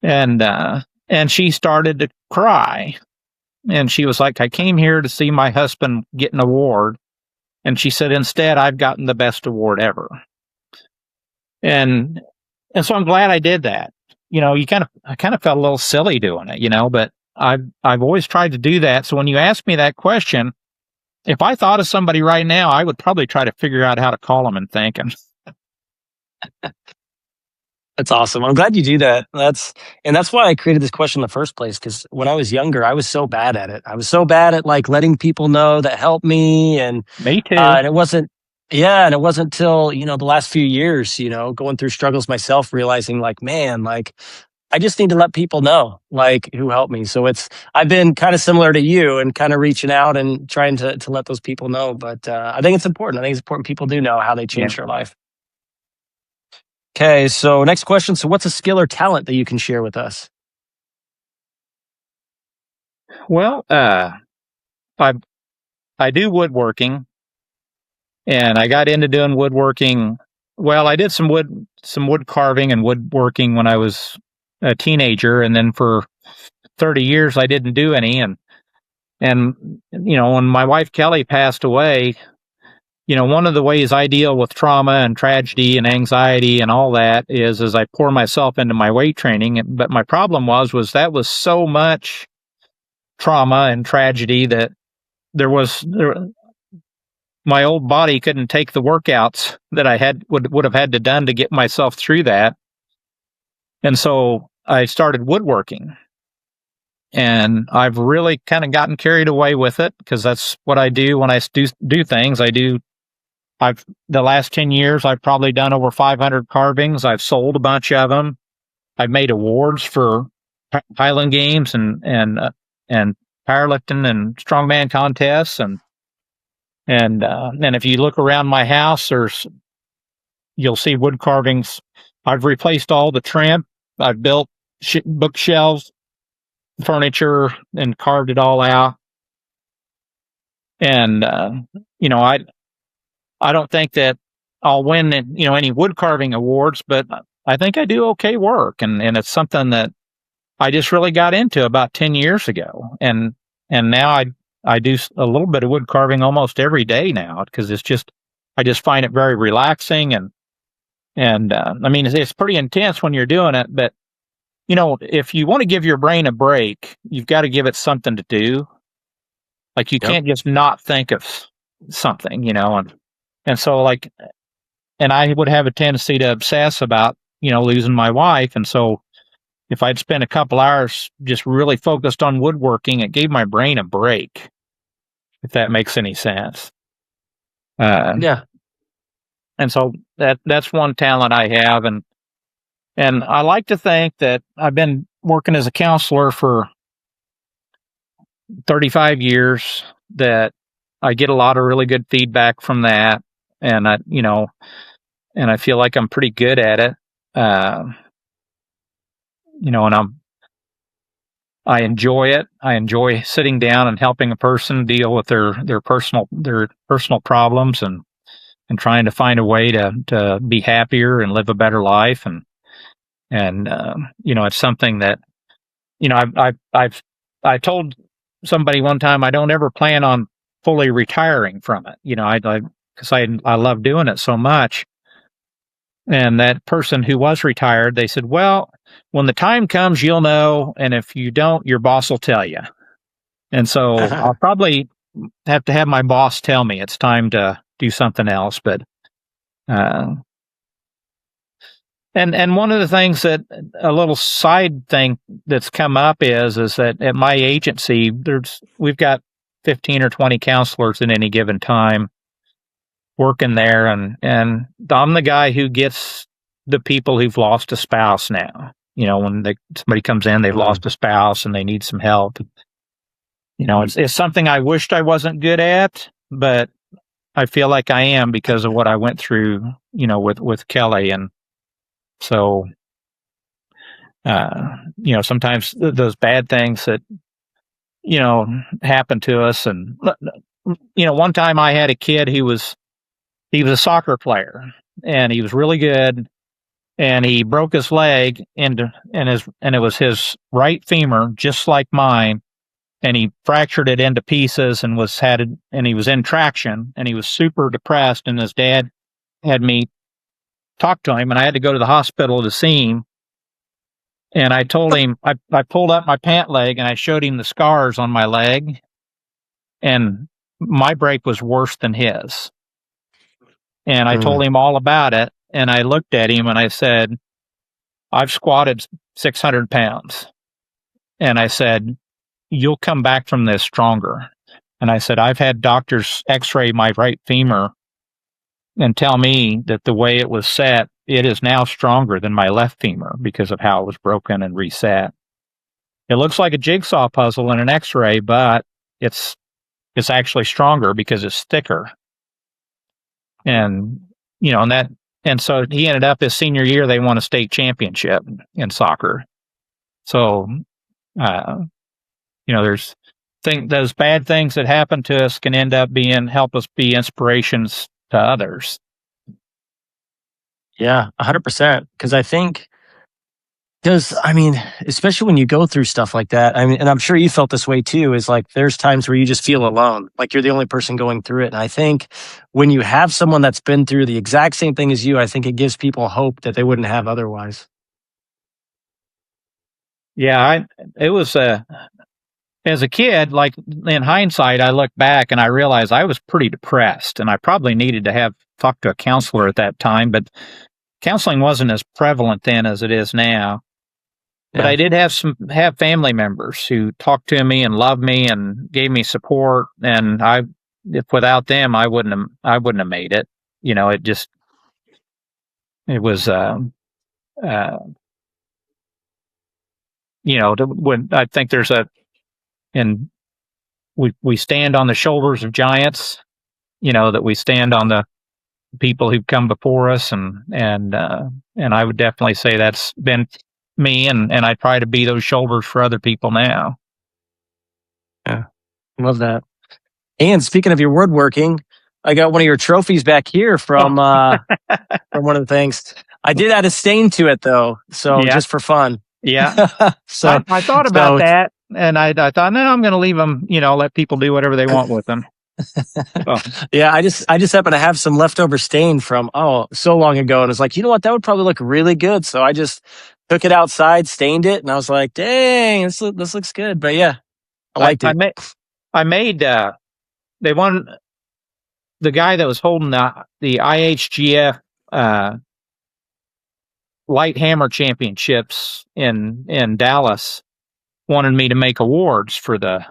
And she started to cry. And she was like, I came here to see my husband get an award. And she said, instead, I've gotten the best award ever. And so I'm glad I did that. I kind of felt a little silly doing it, but I've always tried to do that. So when you ask me that question, if I thought of somebody right now, I would probably try to figure out how to call them and thank them. That's awesome. I'm glad you do that. That's why I created this question in the first place. Because when I was younger, I was so bad at it. I was so bad at like letting people know that helped me, and me too. And it wasn't till the last few years, going through struggles myself, realizing like, man, like I just need to let people know like who helped me. So I've been kind of similar to you and kind of reaching out and trying to let those people know. But I think it's important. I think it's important people do know how they changed their life. Okay, so next question. So what's a skill or talent that you can share with us? Well, I do woodworking, and I got into doing woodworking. Well, I did some wood carving and woodworking when I was a teenager, and then for 30 years I didn't do any. And when my wife Kelly passed away, one of the ways I deal with trauma and tragedy and anxiety and all that is I pour myself into my weight training. But my problem was that was so much trauma and tragedy that my old body couldn't take the workouts that I would have had to done to get myself through that. And so I started woodworking, and I've really kind of gotten carried away with it because that's what I do when I do things. The last 10 years, I've probably done over 500 carvings. I've sold a bunch of them. I've made awards for Highland Games and powerlifting and strongman contests. And if you look around my house, you'll see wood carvings. I've replaced all the trim. I've built bookshelves, furniture, and carved it all out. And, I don't think that I'll win, any wood carving awards, but I think I do okay work. And it's something that I just really got into about 10 years ago. And now I do a little bit of wood carving almost every day now because I just find it very relaxing. And I mean, it's pretty intense when you're doing it, but if you want to give your brain a break, you've got to give it something to do. Like you can't just not think of something, and so and I would have a tendency to obsess about, losing my wife. And so if I'd spent a couple hours just really focused on woodworking, it gave my brain a break, if that makes any sense. Yeah. And so that's one talent I have. And I like to think that I've been working as a counselor for 35 years, that I get a lot of really good feedback from that. And I feel like I'm pretty good at it. And I enjoy it. I enjoy sitting down and helping a person deal with their personal problems and trying to find a way to be happier and live a better life. And it's something that, I told somebody one time, I don't ever plan on fully retiring from it. Because I love doing it so much. And that person who was retired, they said, well, when the time comes, you'll know. And if you don't, your boss will tell you. And so I'll probably have to have my boss tell me it's time to do something else. But, and one of the things that a little side thing that's come up is that at my agency, we've got 15 or 20 counselors at any given time working there. And I'm the guy who gets the people who've lost a spouse now. When somebody comes in, they've lost a spouse and they need some help. It's something I wished I wasn't good at, but I feel like I am because of what I went through, with Kelly. And so, sometimes those bad things that, happen to us. And, one time I had a kid he was a soccer player and he was really good, and he broke his leg and it was his right femur, just like mine. And he fractured it into pieces and he was in traction, and he was super depressed. And his dad had me talk to him, and I had to go to the hospital to see him. And I told him, I pulled up my pant leg and I showed him the scars on my leg, and my break was worse than his. And I told him all about it. And I looked at him and I said, I've squatted 600 pounds. And I said, you'll come back from this stronger. And I said, I've had doctors x-ray my right femur and tell me that the way it was set, it is now stronger than my left femur because of how it was broken and reset. It looks like a jigsaw puzzle in an x-ray, but it's actually stronger because it's thicker. And, and so he ended up his senior year, they won a state championship in soccer. So, there's those bad things that happen to us can end up help us be inspirations to others. Yeah, 100%. Because especially when you go through stuff like that, and I'm sure you felt this way too, is like there's times where you just feel alone, like you're the only person going through it. And I think when you have someone that's been through the exact same thing as you, I think it gives people hope that they wouldn't have otherwise. Yeah, it was as a kid, like in hindsight, I look back and I realize I was pretty depressed, and I probably needed to have talked to a counselor at that time, but counseling wasn't as prevalent then as it is now. But Yeah. I did have family members who talked to me and loved me and gave me support, and if without them I wouldn't have made it. You know, it was uh you know, when I think there's and we stand on the shoulders of giants, you know, that we stand on the people who've come before us, and I would definitely say that's been me, and I try to be those shoulders for other people now. Yeah. Love that. And speaking of your woodworking, I got one of your trophies back here Oh, from one of the things. I did add a stain to it though, so yeah, just for fun. yeah. so I thought about so that, and I thought, no, I'm going to leave them. You know, let people do whatever they want with them. Oh, yeah, I just happen to have some leftover stain from so long ago, and it's like, you know what, that would probably look really good. So I just took it outside, stained it, and I was like, dang, this looks good. But yeah, I I liked I it. made I made they won the guy that was holding the IHGF light hammer championships in Dallas wanted me to make awards for the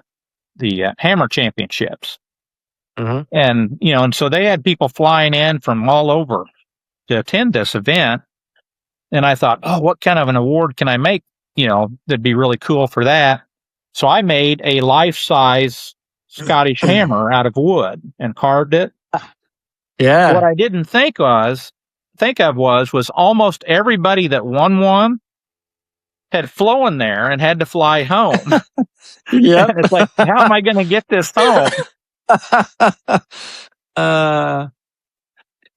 hammer championships. Hmm. And, you know, and so they had people flying in from all over to attend this event. And I thought, oh, what kind of an award can I make? You know, that'd be really cool for that. So I made a life size Scottish hammer out of wood and carved it. What Yeah. I didn't think of was almost everybody that won one had flown there and had to fly home. Yep. And it's like, how am I going to get this home? uh,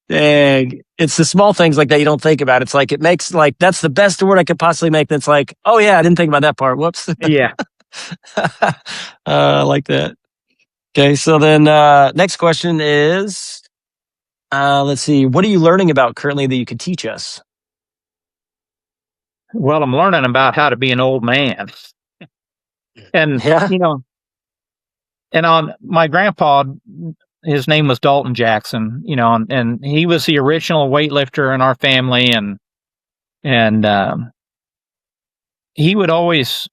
Dang. It's the small things like that you don't think about. It's like, it makes like, that's the best award I could possibly make. That's like, oh yeah, I didn't think about that part. Whoops. Yeah. I like that. Okay. So then, next question is, let's see, what are you learning about currently that you could teach us? Well, I'm learning about how to be an old man. And, Yeah. you know, and on my grandpa, his name was Dalton Jackson, you know, and he was the original weightlifter in our family. And he would always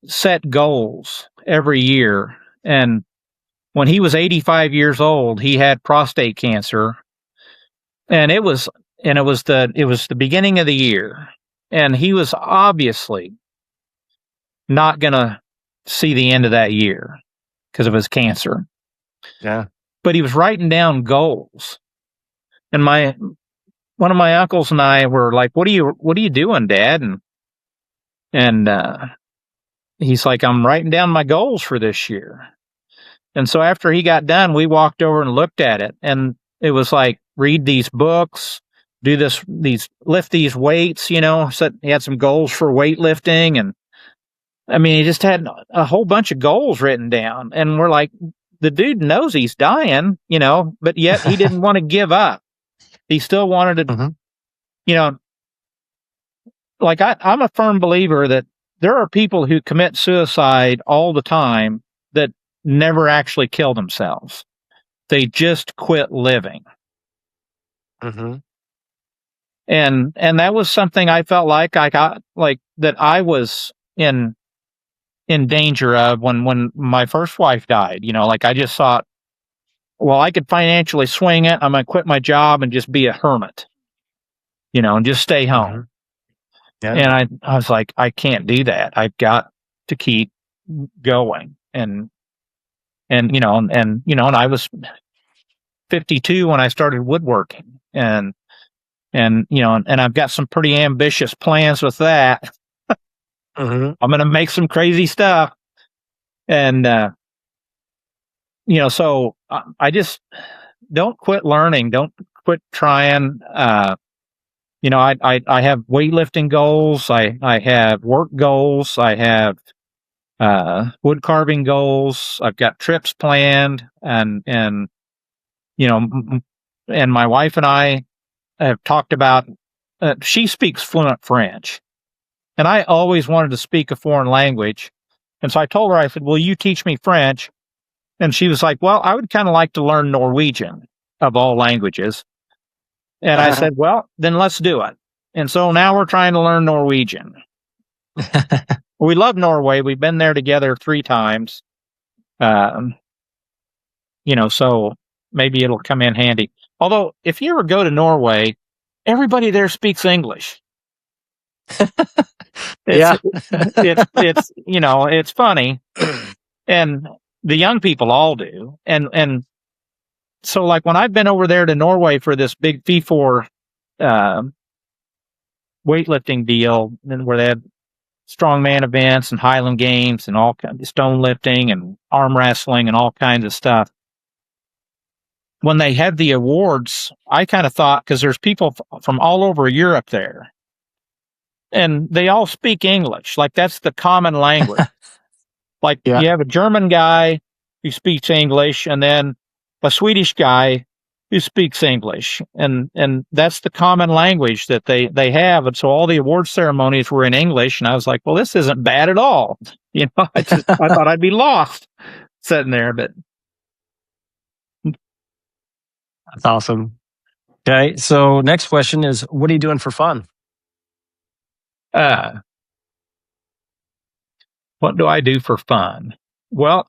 set goals every year. And when he was 85 years old, he had prostate cancer, and it was the beginning of the year, and he was obviously not going to see the end of that year because of his cancer. Yeah. But he was writing down goals, and one of my uncles and I were like, what are you doing, Dad?" And he's like, "I'm writing down my goals for this year." And so after he got done, we walked over and looked at it, and it was like, read these books, do lift these weights, you know. So he had some goals for weightlifting, and I mean, he just had a whole bunch of goals written down. And we're like, the dude knows he's dying, you know, but yet he didn't want to give up. He still wanted to, Hmm. you know, like I'm a firm believer that there are people who commit suicide all the time that never actually kill themselves. They just quit living. Hmm. And that was something I felt like I got, like, that I was in danger of when my first wife died. You know, like, I just thought, well, I could financially swing it. I'm going to quit my job and just be a hermit, you know, and just stay Hmm. home. Yeah. And I was like, I can't do that. I've got to keep going. And I was 52 when I started woodworking, and I've got some pretty ambitious plans with that. Hmm. I'm going to make some crazy stuff. And, so I just don't quit learning. Don't quit trying. I have weightlifting goals. I have work goals. I have, wood carving goals. I've got trips planned, and my wife and I have talked about, she speaks fluent French, and I always wanted to speak a foreign language. And so I told her, I said, will you teach me French? And she was like, well, I would kind of like to learn Norwegian of all languages. And I said, well, then let's do it. And so now we're trying to learn Norwegian. We love Norway. We've been there together 3 times. So maybe it'll come in handy. Although, if you ever go to Norway, everybody there speaks English. Yeah. It's funny. And the young people all do. And so, like, when I've been over there to Norway for this big FIFOR weightlifting deal, and where they had strongman events and Highland Games and all kinds of stone lifting and arm wrestling and all kinds of stuff. When they had the awards, I kind of thought, because there's people from all over Europe there, and they all speak English. Like, that's the common language. Like, Yeah. You have a German guy who speaks English, and then a Swedish guy who speaks English, and that's the common language that they have. And so all the award ceremonies were in English, and I was like, well, this isn't bad at all. I thought I'd be lost sitting there, but That's awesome. Okay, so next question is, what are you doing for fun? What do I do for fun? Well,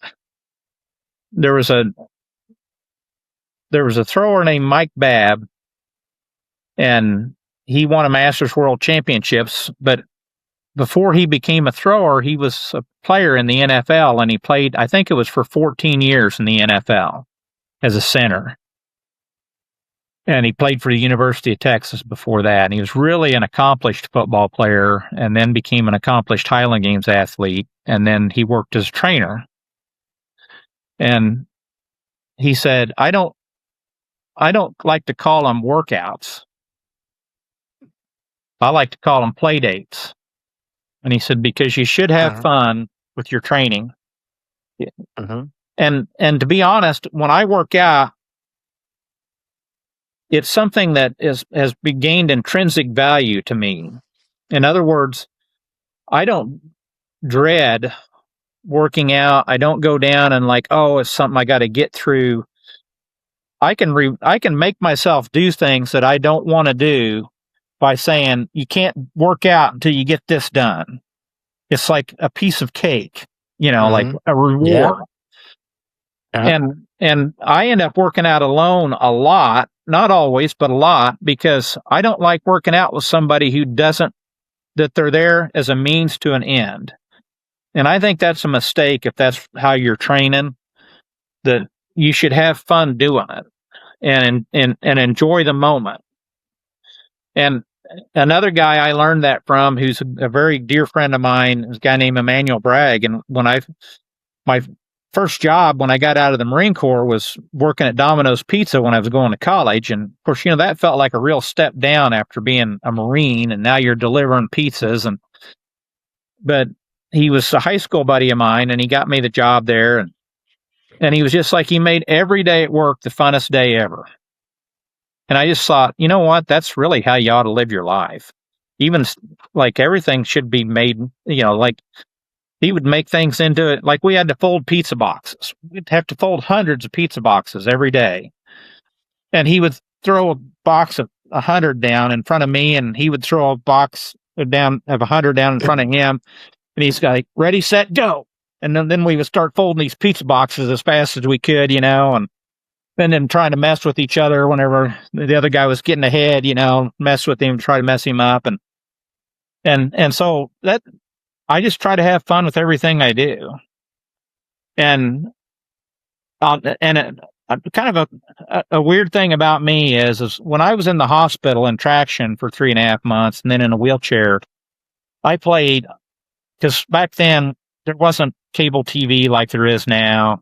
there was a thrower named Mike Babb, and he won a Masters World Championships, but before he became a thrower, he was a player in the NFL, and he played, I think it was for 14 years in the NFL as a center. And he played for the University of Texas before that. And he was really an accomplished football player, and then became an accomplished Highland Games athlete. And then he worked as a trainer. And he said, I don't like to call them workouts. I like to call them play dates. And he said, because you should have fun with your training. And to be honest, when I work out, it's something that has gained intrinsic value to me. In other words, I don't dread working out. I don't go down and like, oh, it's something I got to get through. I can make myself do things that I don't want to do by saying, you can't work out until you get this done. It's like a piece of cake, like a reward. Yeah. And I end up working out alone a lot. Not always, but a lot, because I don't like working out with somebody who doesn't, that they're there as a means to an end. And I think that's a mistake if that's how you're training, that you should have fun doing it and enjoy the moment. And another guy I learned that from, who's a very dear friend of mine, is a guy named Emmanuel Bragg. And my first job when I got out of the Marine Corps was working at Domino's Pizza when I was going to college. And of course, that felt like a real step down after being a Marine, and now you're delivering pizzas. But he was a high school buddy of mine, and he got me the job there. And he was just like, he made every day at work the funnest day ever. And I just thought, you know what? That's really how you ought to live your life. Even like everything should be made, like, he would make things into it. Like, we had to fold pizza boxes. We'd have to fold hundreds of pizza boxes every day. And he would throw a box of 100 down in front of me, and he would throw a box down of 100 down in front of him. And he's like, ready, set, go. And then we would start folding these pizza boxes as fast as we could, and then trying to mess with each other whenever the other guy was getting ahead, mess with him, try to mess him up. And so that, I just try to have fun with everything I do. And kind of a weird thing about me is when I was in the hospital in traction for 3.5 months and then in a wheelchair, I played, because back then there wasn't cable TV like there is now.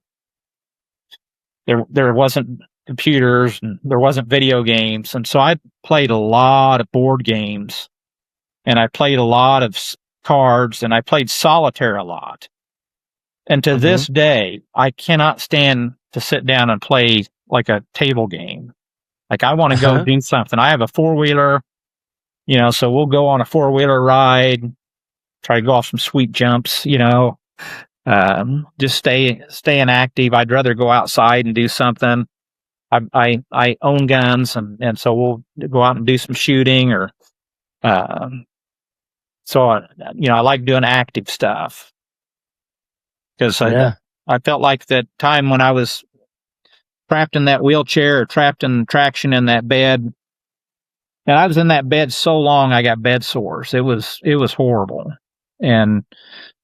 There wasn't computers, and there wasn't video games. And so I played a lot of board games, and I played a lot of cards, and I played solitaire a lot. And to this day, I cannot stand to sit down and play like a table game. Like, I want to go do something. I have a 4-wheeler, so we'll go on a 4-wheeler ride, try to go off some sweet jumps, just staying active. I'd rather go outside and do something. I own guns, and so we'll go out and do some shooting, or so I like doing active stuff, because Yeah. I felt like that time when I was trapped in that wheelchair or trapped in traction in that bed, and I was in that bed so long I got bed sores. It was horrible, and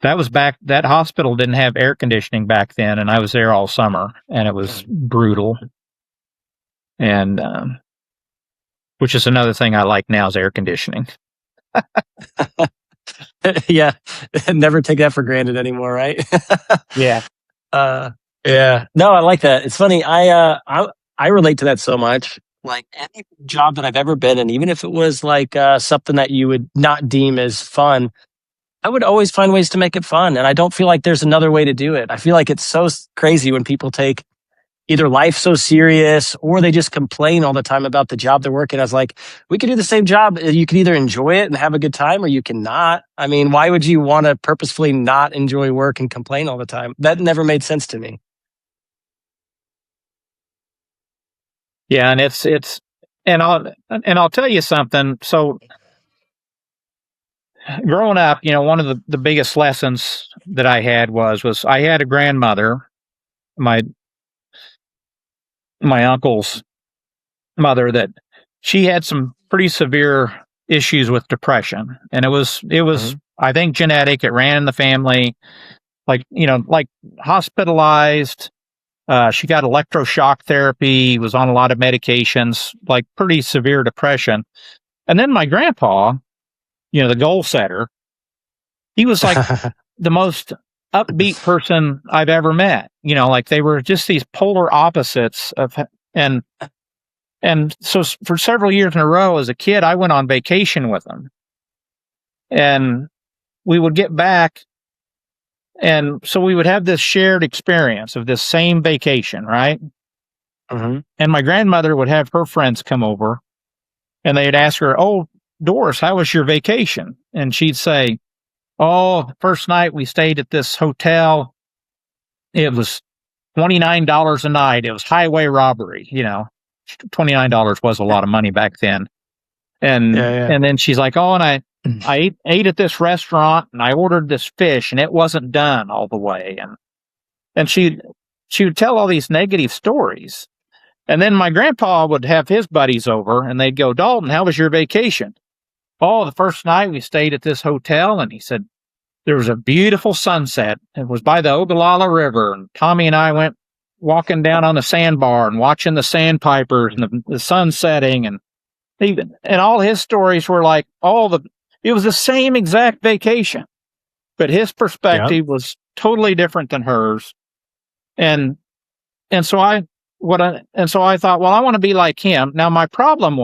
that hospital didn't have air conditioning back then, and I was there all summer, and it was brutal. And which is another thing I like now is air conditioning. Yeah. Never take that for granted anymore, right? Yeah. Yeah. No, I like that. It's funny. I relate to that so much. Like any job that I've ever been in, even if it was like something that you would not deem as fun, I would always find ways to make it fun. And I don't feel like there's another way to do it. I feel like it's so crazy when people take either life so serious or they just complain all the time about the job they're working. I was like, we could do the same job. You can either enjoy it and have a good time or you cannot. I mean, why would you want to purposefully not enjoy work and complain all the time? That never made sense to me. Yeah, and it's I'll tell you something. So growing up, one of the biggest lessons that I had was I had a grandmother, my uncle's mother, that she had some pretty severe issues with depression, and it was Mm-hmm. I think genetic. It ran in the family, like hospitalized. She got electroshock therapy, was on a lot of medications, like pretty severe depression. And then my grandpa, the goal setter, he was like the most upbeat person I've ever met. Like they were just these polar opposites and so for several years in a row as a kid, I went on vacation with him, and we would get back. And so we would have this shared experience of this same vacation, right? Mm-hmm. And my grandmother would have her friends come over, and they'd ask her, "Oh, Doris, how was your vacation?" And she'd say, "Oh, the first night we stayed at this hotel. It was $29 a night. It was highway robbery. $29 was a lot of money back then." Yeah, And yeah. and then she's like, "Oh, and I ate at this restaurant, and I ordered this fish, and it wasn't done all the way." And she would tell all these negative stories. And then my grandpa would have his buddies over, and they'd go, "Dalton, how was your vacation?" "Oh, the first night we stayed at this hotel," and he said, "there was a beautiful sunset. It was by the Ogallala River, and Tommy and I went walking down on the sandbar and watching the sandpipers and the sun setting." And all his stories were like it was the same exact vacation, but his Yeah. perspective was totally different than hers. And and so I thought, well, I want to be like him. Now my problem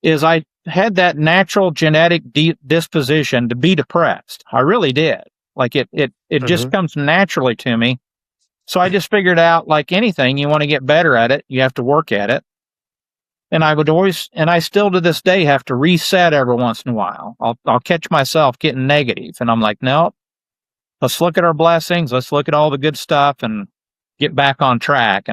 is I had that natural genetic disposition to be depressed. I really did. Like it Mm-hmm. just comes naturally to me. So I just figured out, like anything, you want to get better at it, you have to work at it. And I still to this day have to reset every once in a while. I'll catch myself getting negative, and I'm like, no, let's look at our blessings. Let's look at all the good stuff and get back on track.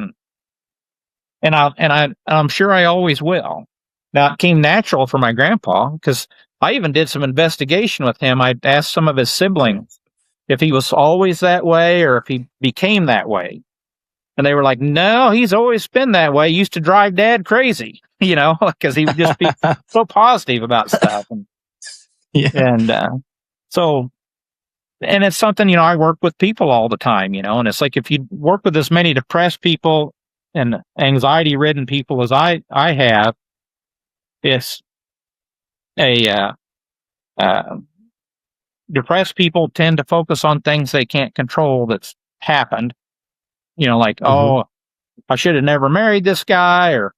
I'm sure I always will. Now, it came natural for my grandpa, because I even did some investigation with him. I asked some of his siblings if he was always that way or if he became that way. And they were like, "No, he's always been that way. He used to drive Dad crazy, because he would just be so positive about stuff." Yeah. And so, and it's something, I work with people all the time, and it's like if you work with as many depressed people and anxiety ridden people as I have, it's a depressed people tend to focus on things they can't control that's happened. Like, Mm-hmm. "Oh, I should have never married this guy," or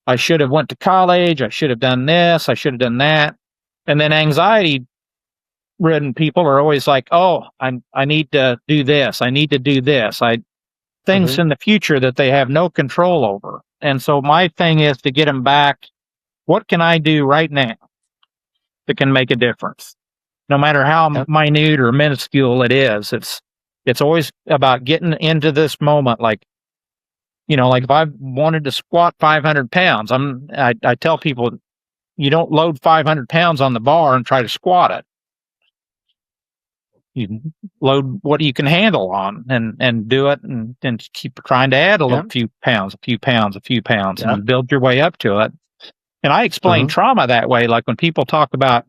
"I should have went to college. I should have done this. I should have done that." And then anxiety ridden people are always like, "Oh, I need to do this. I need to do this. Things Mm-hmm. in the future that they have no control over." And so my thing is to get them back. What can I do right now that can make a difference? no matter how Yep. minute or minuscule it is. It's always about getting into this moment. Like, like if I wanted to squat 500 pounds, I tell people, you don't load 500 pounds on the bar and try to squat it. You load what you can handle on and do it and keep trying to add a few pounds, Yep. and build your way up to it. And I explain trauma that way. Like when people talk about,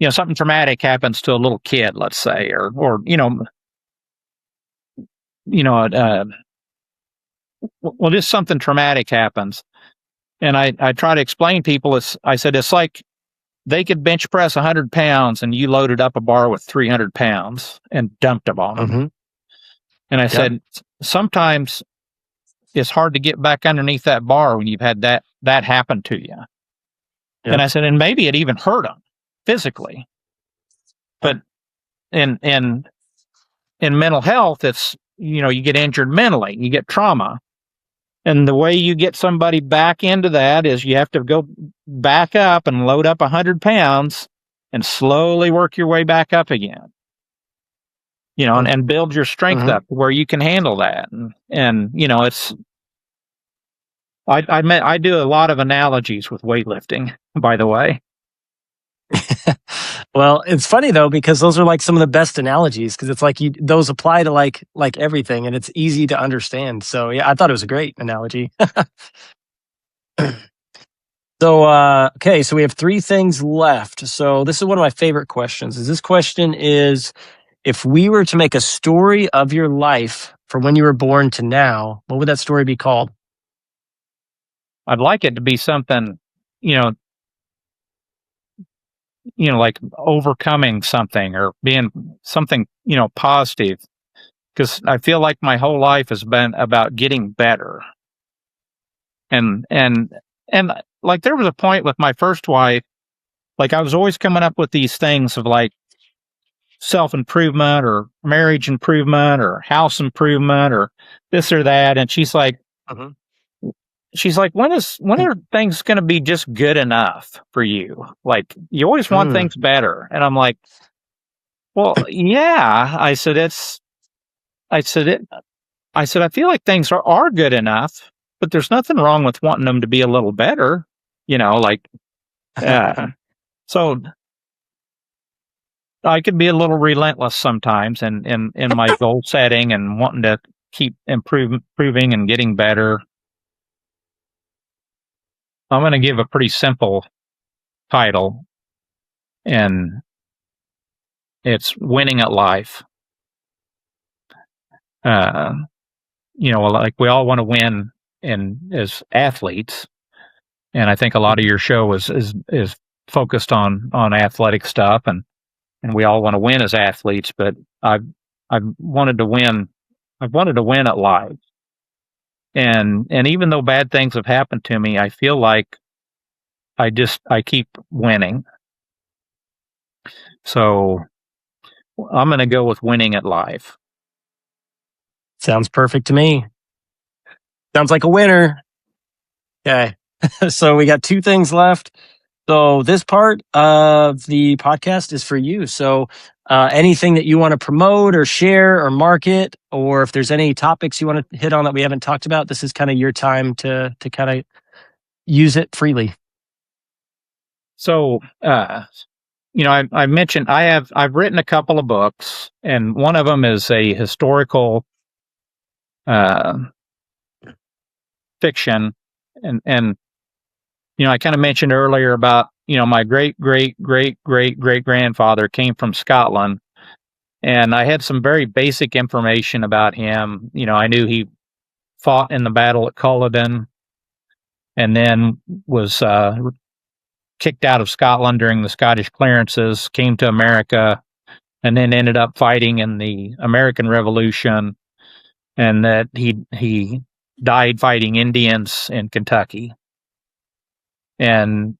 something traumatic happens to a little kid, let's say, or well, just something traumatic happens. And I try to explain people, I said, it's like they could bench press 100 pounds and you loaded up a bar with 300 pounds and dumped them on them. And I said, sometimes it's hard to get back underneath that bar when you've had that happen to you. And I said, and maybe it even hurt them physically. But in mental health, it's, you get injured mentally, you get trauma. And the way you get somebody back into that is you have to go back up and load up 100 pounds and slowly work your way back up again. And build your strength up where you can handle that. And it's, I do a lot of analogies with weightlifting, by the way. Well, it's funny though, because those are like some of the best analogies, because it's like those apply to like everything, and it's easy to understand. So yeah, I thought it was a great analogy. So, okay, so we have 3 things left. So this is one of my favorite questions. This question is, if we were to make a story of your life from when you were born to now, what would that story be called? I'd like it to be something, like overcoming something or being something, positive. Because I feel like my whole life has been about getting better. And like there was a point with my first wife, like I was always coming up with these things of like self-improvement or marriage improvement or house improvement or this or that. And she's like, when are things going to be just good enough for you? Like you always want things better. And I'm like, well, yeah. I said, I feel like things are good enough, but there's nothing wrong with wanting them to be a little better, so I could be a little relentless sometimes in my goal setting and wanting to keep improving and getting better. I'm going to give a pretty simple title, and it's Winning at Life. Like we all want to win as athletes. And I think a lot of your show is focused on athletic stuff, and we all want to win as athletes, but I've wanted to win. I've wanted to win at life. And even though bad things have happened to me, I feel like I keep winning. So I'm going to go with winning at life. Sounds perfect to me. Sounds like a winner. Okay. So we got 2 things left. So this part of the podcast is for you. So anything that you want to promote or share or market, or if there's any topics you want to hit on that we haven't talked about, this is kind of your time to kind of use it freely. So, I mentioned I've written a couple of books, and one of them is a historical fiction, and I kind of mentioned earlier about my great grandfather came from Scotland, and I had some very basic information about him. I knew he fought in the battle at Culloden, and then was kicked out of Scotland during the Scottish clearances, came to America, and then ended up fighting in the American Revolution, and that he died fighting Indians in Kentucky. And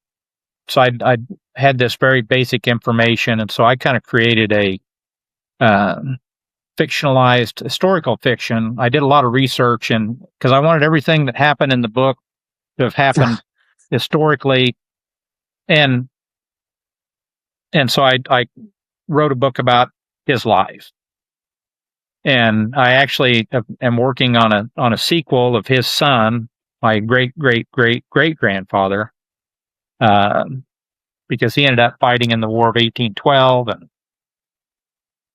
so I had this very basic information, and so I kind of created a fictionalized historical fiction. I did a lot of research, and because I wanted everything that happened in the book to have happened historically. And so I wrote a book about his life. And I actually am working on a sequel of his son, my great grandfather, because he ended up fighting in the War of 1812,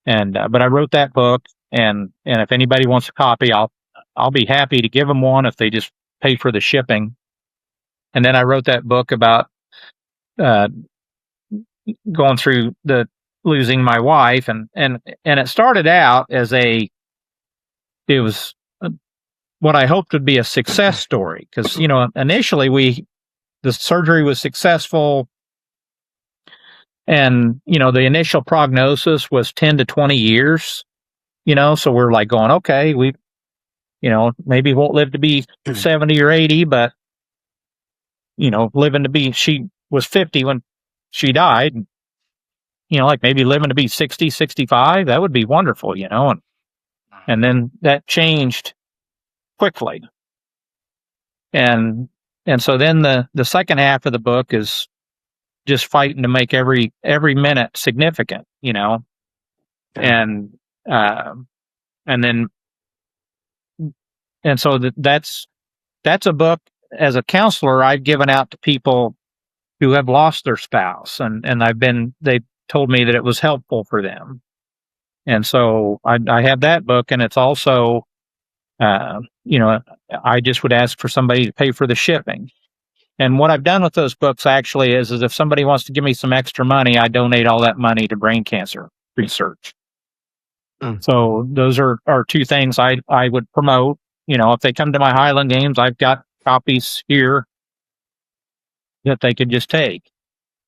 but I wrote that book, and if anybody wants a copy, I'll be happy to give them one if they just pay for the shipping. And then I wrote that book about going through the losing my wife, and it started out as it was what I hoped would be a success story, because initially the surgery was successful, and the initial prognosis was 10 to 20 years, so we're like going, okay, we maybe won't live to be 70 or 80, but she was 50 when she died, like maybe living to be 60, 65, that would be wonderful, and then that changed quickly. And so then the second half of the book is just fighting to make every minute significant, and then so that's a book, as a counselor, I've given out to people who have lost their spouse, and they told me that it was helpful for them. And so I have that book, and it's also, I just would ask for somebody to pay for the shipping. And what I've done with those books actually is if somebody wants to give me some extra money, I donate all that money to brain cancer research. So those are two things I would promote. If they come to my Highland Games, I've got copies here that they could just take.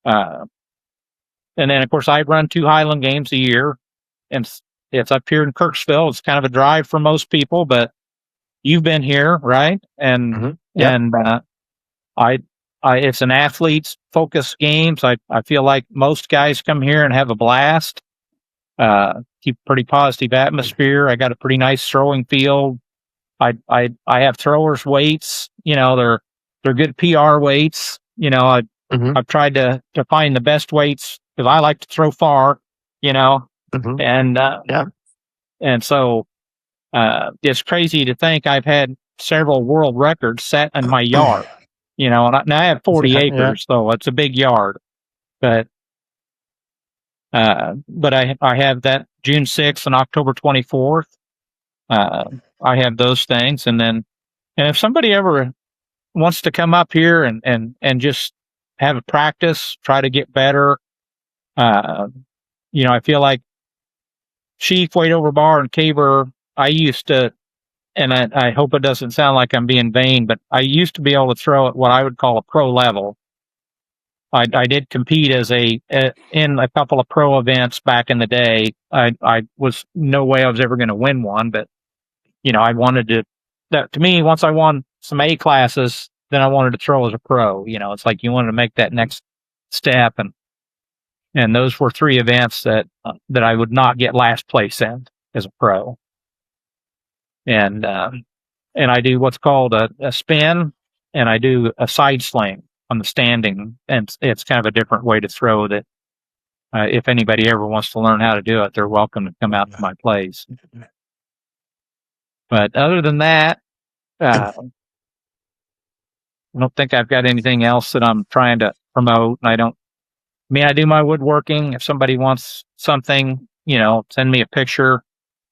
And then, of course, I run 2 Highland Games a year, and it's up here in Kirksville. It's kind of a drive for most people, but you've been here, right? And it's an athletes focused games. I feel like most guys come here and have a blast. Keep pretty positive atmosphere. I got a pretty nice throwing field. I have throwers weights. They're good PR weights. I've tried to find the best weights because I like to throw far. And and so it's crazy to think I've had several world records set in my yard. And I have 40 acres, so it's a big yard. But I have that June 6th and October 24th. I have those things, and if somebody ever wants to come up here and just have a practice, try to get better, I feel like Chief, Weight Over Bar, and Caber, I used to, and I hope it doesn't sound like I'm being vain, but I used to be able to throw at what I would call a pro level. I did compete in a couple of pro events back in the day. I was no way I was ever going to win one, but I wanted to me, once I won some A classes, then I wanted to throw as a pro. It's like you wanted to make that next step, and those were 3 events that I would not get last place in as a pro. And I do what's called a spin, and I do a side sling on the standing, and it's kind of a different way to throw that. If anybody ever wants to learn how to do it, they're welcome to come out to my place. But other than that, I don't think I've got anything else that I'm trying to promote. I do my woodworking. If somebody wants something, send me a picture,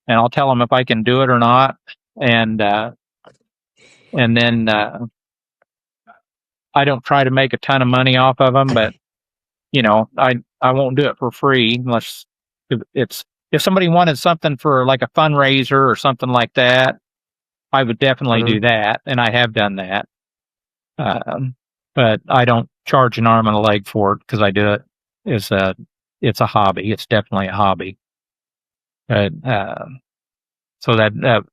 and I'll tell them if I can do it or not. And then I don't try to make a ton of money off of them, but I won't do it for free unless if somebody wanted something for like a fundraiser or something like that, I would definitely do that, and I have done that. But I don't charge an arm and a leg for it because I do it. It's a hobby. It's definitely a hobby. But so that'd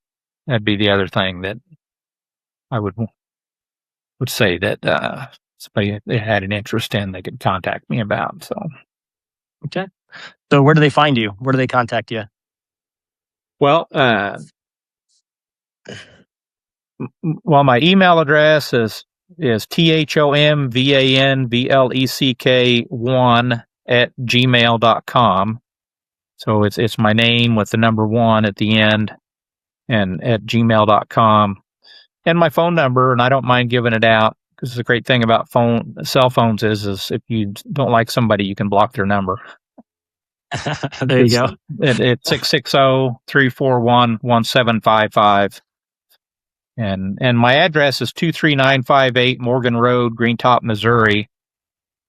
be the other thing that I would say that somebody they had an interest in, they could contact me about. So okay. So where do they find you? Where do they contact you? Well, my email address is ThomVanVleck 1 1 So it's my name with the number 1 at the end and at gmail.com. And my phone number, and I don't mind giving it out because the great thing about cell phones is if you don't like somebody, you can block their number. There you go. It's 660-341-1755. And my address is 23958 Morgan Road, Green Top, Missouri.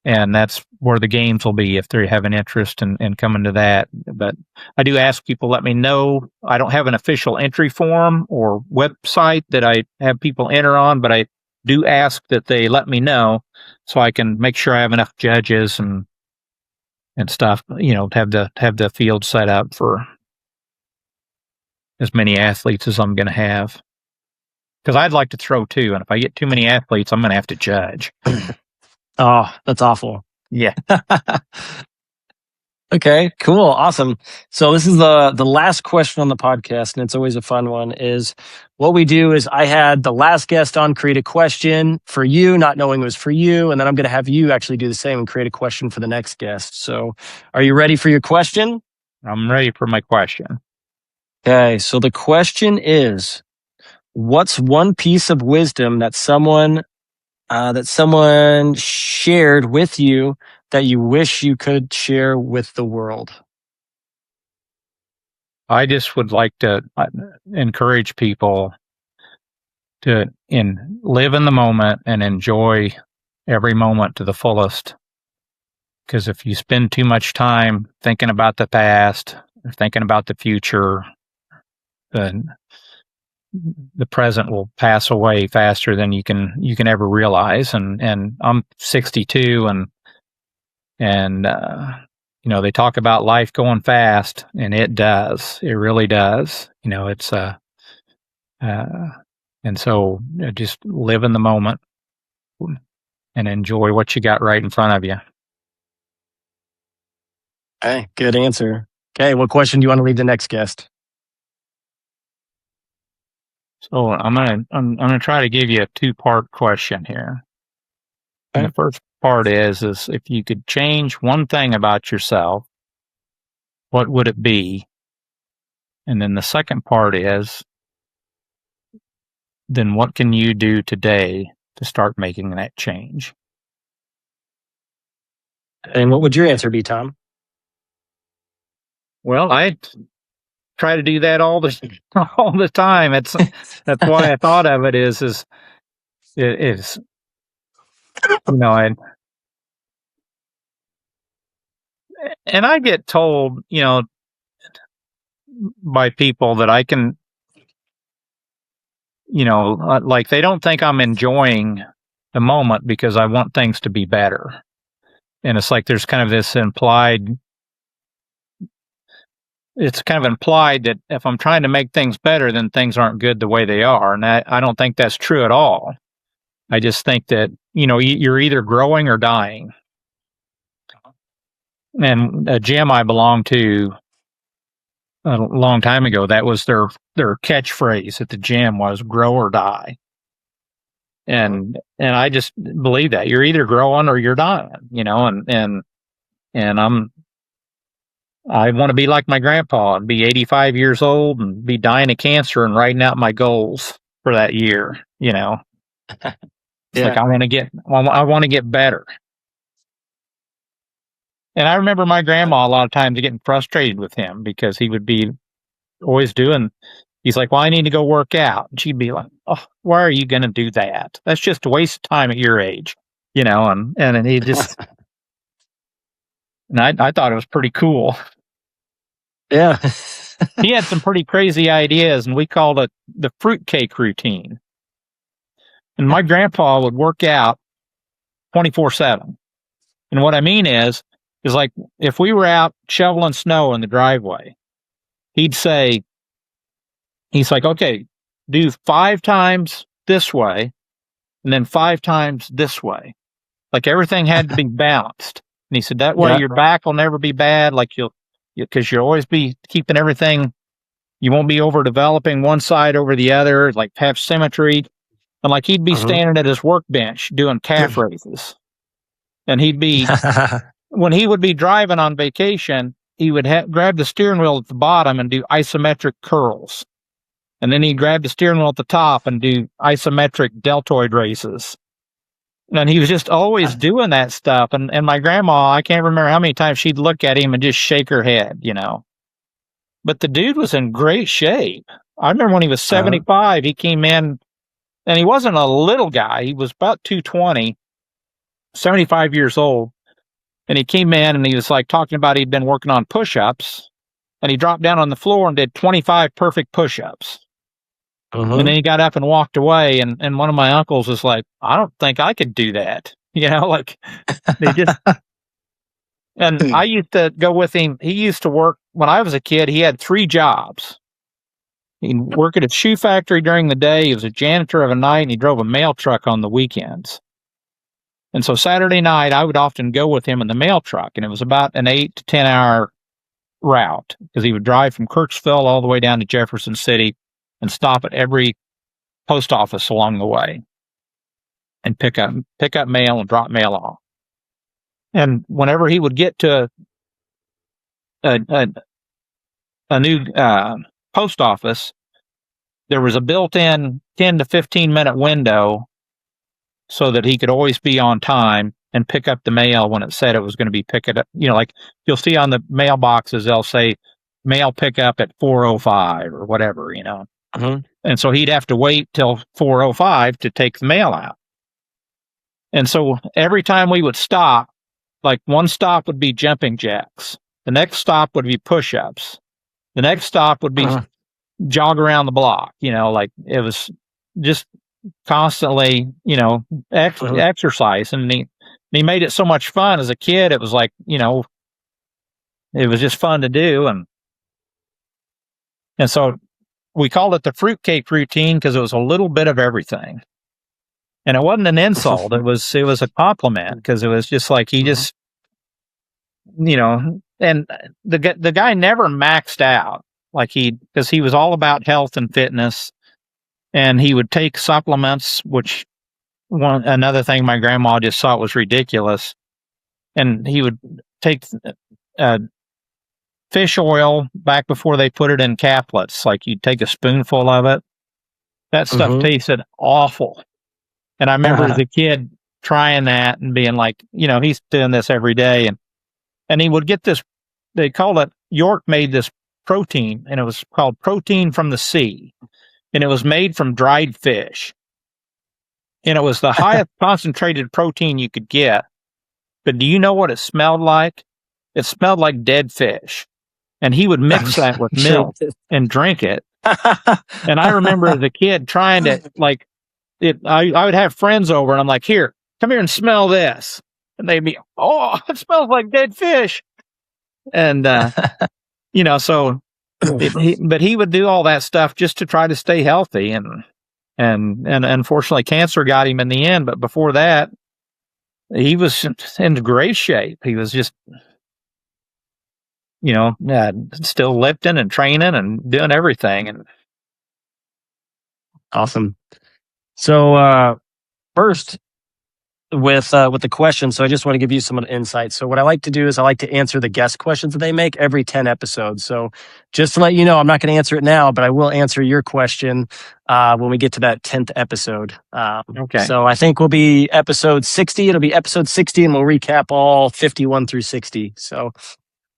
And that's where the games will be if they have an interest in coming to that. But I do ask people, let me know. I don't have an official entry form or website that I have people enter on, but I do ask that they let me know so I can make sure I have enough judges and stuff, to have the field set up for as many athletes as I'm going to have. Because I'd like to throw too, and if I get too many athletes, I'm going to have to judge. Oh, that's awful. Yeah. Okay, cool. Awesome. So this is the last question on the podcast, and it's always a fun one, is what we do is I had the last guest on create a question for you, not knowing it was for you, and then I'm going to have you actually do the same and create a question for the next guest. So are you ready for your question? I'm ready for my question. Okay, so the question is, what's one piece of wisdom that someone shared with you that you wish you could share with the world? I just would like to encourage people to live in the moment and enjoy every moment to the fullest. Because if you spend too much time thinking about the past or thinking about the future, then the present will pass away faster than you can ever realize. And I'm 62, and they talk about life going fast, and it does. It really does. It's and so just live in the moment and enjoy what you got right in front of you. Okay, good answer. Okay, what question do you want to leave the next guest? So I'm gonna try to give you a 2-part question here. Okay. And the first part is if you could change one thing about yourself, what would it be? And then the second part is, then what can you do today to start making that change? And what would your answer be, Thom? Well, I try to do that all the time. That's why I thought of it is and I get told, by people that I can, like they don't think I'm enjoying the moment because I want things to be better. And it's like there's kind of this implied that if I'm trying to make things better, then things aren't good the way they are. And I don't think that's true at all. I just think that, you're either growing or dying. And a gym I belonged to a long time ago, that was their catchphrase at the gym was grow or die. And I just believe that you're either growing or you're dying, and I want to be like my grandpa and be 85 years old and be dying of cancer and writing out my goals for that year, It's like I want to get better. And I remember my grandma a lot of times getting frustrated with him because he would be always he's like, well, I need to go work out. And she'd be like, oh, why are you going to do that? That's just a waste of time at your age, and he just, and I thought it was pretty cool. Yeah. He had some pretty crazy ideas, and we called it the fruitcake routine. And my grandpa would work out 24/7. And what I mean is like if we were out shoveling snow in the driveway, he's like, okay, do 5 times this way and then 5 times this way. Like everything had to be balanced. And he said, that way your back will never be bad. Like because you'll always be keeping everything. You won't be overdeveloping one side over the other, like have symmetry. And like he'd be standing at his workbench doing calf raises. And he'd be when he would be driving on vacation, he would grab the steering wheel at the bottom and do isometric curls. And then he'd grab the steering wheel at the top and do isometric deltoid races. And he was just always doing that stuff. And my grandma, I can't remember how many times she'd look at him and just shake her head, you know. But the dude was in great shape. I remember when he was 75, he came in, and he wasn't a little guy. He was about 220, 75 years old. And he came in and he was like talking about he'd been working on push-ups. And he dropped down on the floor and did 25 perfect push-ups. And then he got up and walked away. And one of my uncles was like, I don't think I could do that. You know, like they just. And I used to go with him. He used to work when I was a kid. He had 3 jobs. He'd work at a shoe factory during the day. He was a janitor of a night, and he drove a mail truck on the weekends. And so Saturday night, I would often go with him in the mail truck, and it was about an 8 to 10 hour route because he would drive from Kirksville all the way down to Jefferson City and stop at every post office along the way and pick up mail and drop mail off. And whenever he would get to a new post office, there was a built-in 10 to 15-minute window so that he could always be on time and pick up the mail when it said it was going to be picked up. You know, like you'll see on the mailboxes, they'll say mail pickup at 4:05 or whatever, you know. And so he'd have to wait till 4:05 to take the mail out. And so every time we would stop, like one stop would be jumping jacks. The next stop would be push-ups. The next stop would be jog around the block. You know, like it was just constantly, you know, exercise. And he made it so much fun as a kid. It was like, you know, it was just fun to do. And so we called it the fruitcake routine because it was a little bit of everything. And it wasn't an insult. It was a compliment because it was just like he just, you know, and the guy never maxed out because he was all about health and fitness, and he would take supplements, which another thing my grandma just thought was ridiculous. And he would take fish oil back before they put it in caplets. Like you'd take a spoonful of it. That stuff tasted awful. And I remember as a kid trying that and being like, you know, he's doing this every day. And he would get this, they called it, York made this protein, and it was called protein from the sea. And it was made from dried fish. And it was the highest concentrated protein you could get. But do you know what it smelled like? It smelled like dead fish. And he would mix that with milk and drink it. And I remember as a kid trying to, like, I would have friends over, and I'm like, here, come here and smell this. And they'd be, oh, it smells like dead fish. And, you know, so, but he would do all that stuff just to try to stay healthy. And unfortunately, cancer got him in the end. But before that, he was in great shape. He was just, you know, still lifting and training and doing everything. And awesome. So first, with the questions, so I just want to give you some insight. So what I like to do is I like to answer the guest questions that they make every 10 episodes. So just to let you know, I'm not going to answer it now, but I will answer your question when we get to that 10th episode. Okay. So I think we'll be episode 60. It'll be episode 60, and we'll recap all 51 through 60. So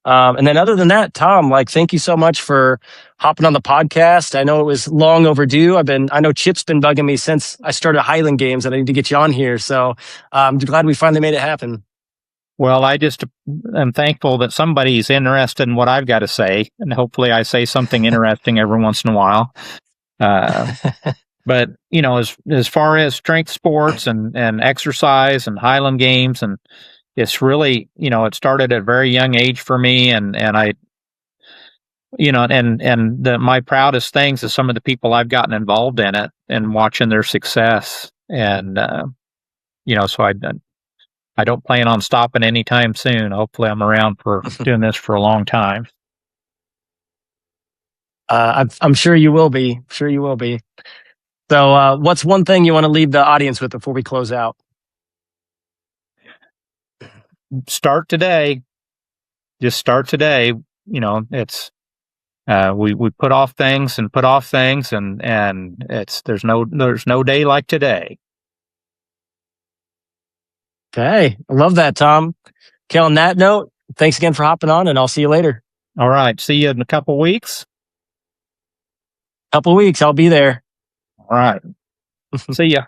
and then other than that, Thom, like, thank you so much for hopping on the podcast. I know it was long overdue. I know Chip's been bugging me since I started Highland Games that I need to get you on here. So I'm glad we finally made it happen. Well, I just am thankful that somebody's interested in what I've got to say, and hopefully I say something interesting every once in a while. But, you know, as far as strength sports and exercise and Highland Games, and it's really, you know, it started at a very young age for me, and I, you know, and my proudest things is some of the people I've gotten involved in it and watching their success. And, you know, so I don't plan on stopping anytime soon. Hopefully I'm around for doing this for a long time. I'm sure you will be. Sure you will be. So what's one thing you want to leave the audience with before we close out? start today. Just start today. You know, it's we put off things and it's there's no day like today. Okay. I love that, Thom. Okay. On that note, thanks again for hopping on, and I'll see you later. All right. See you in a couple weeks. Couple weeks. I'll be there. All right. See ya.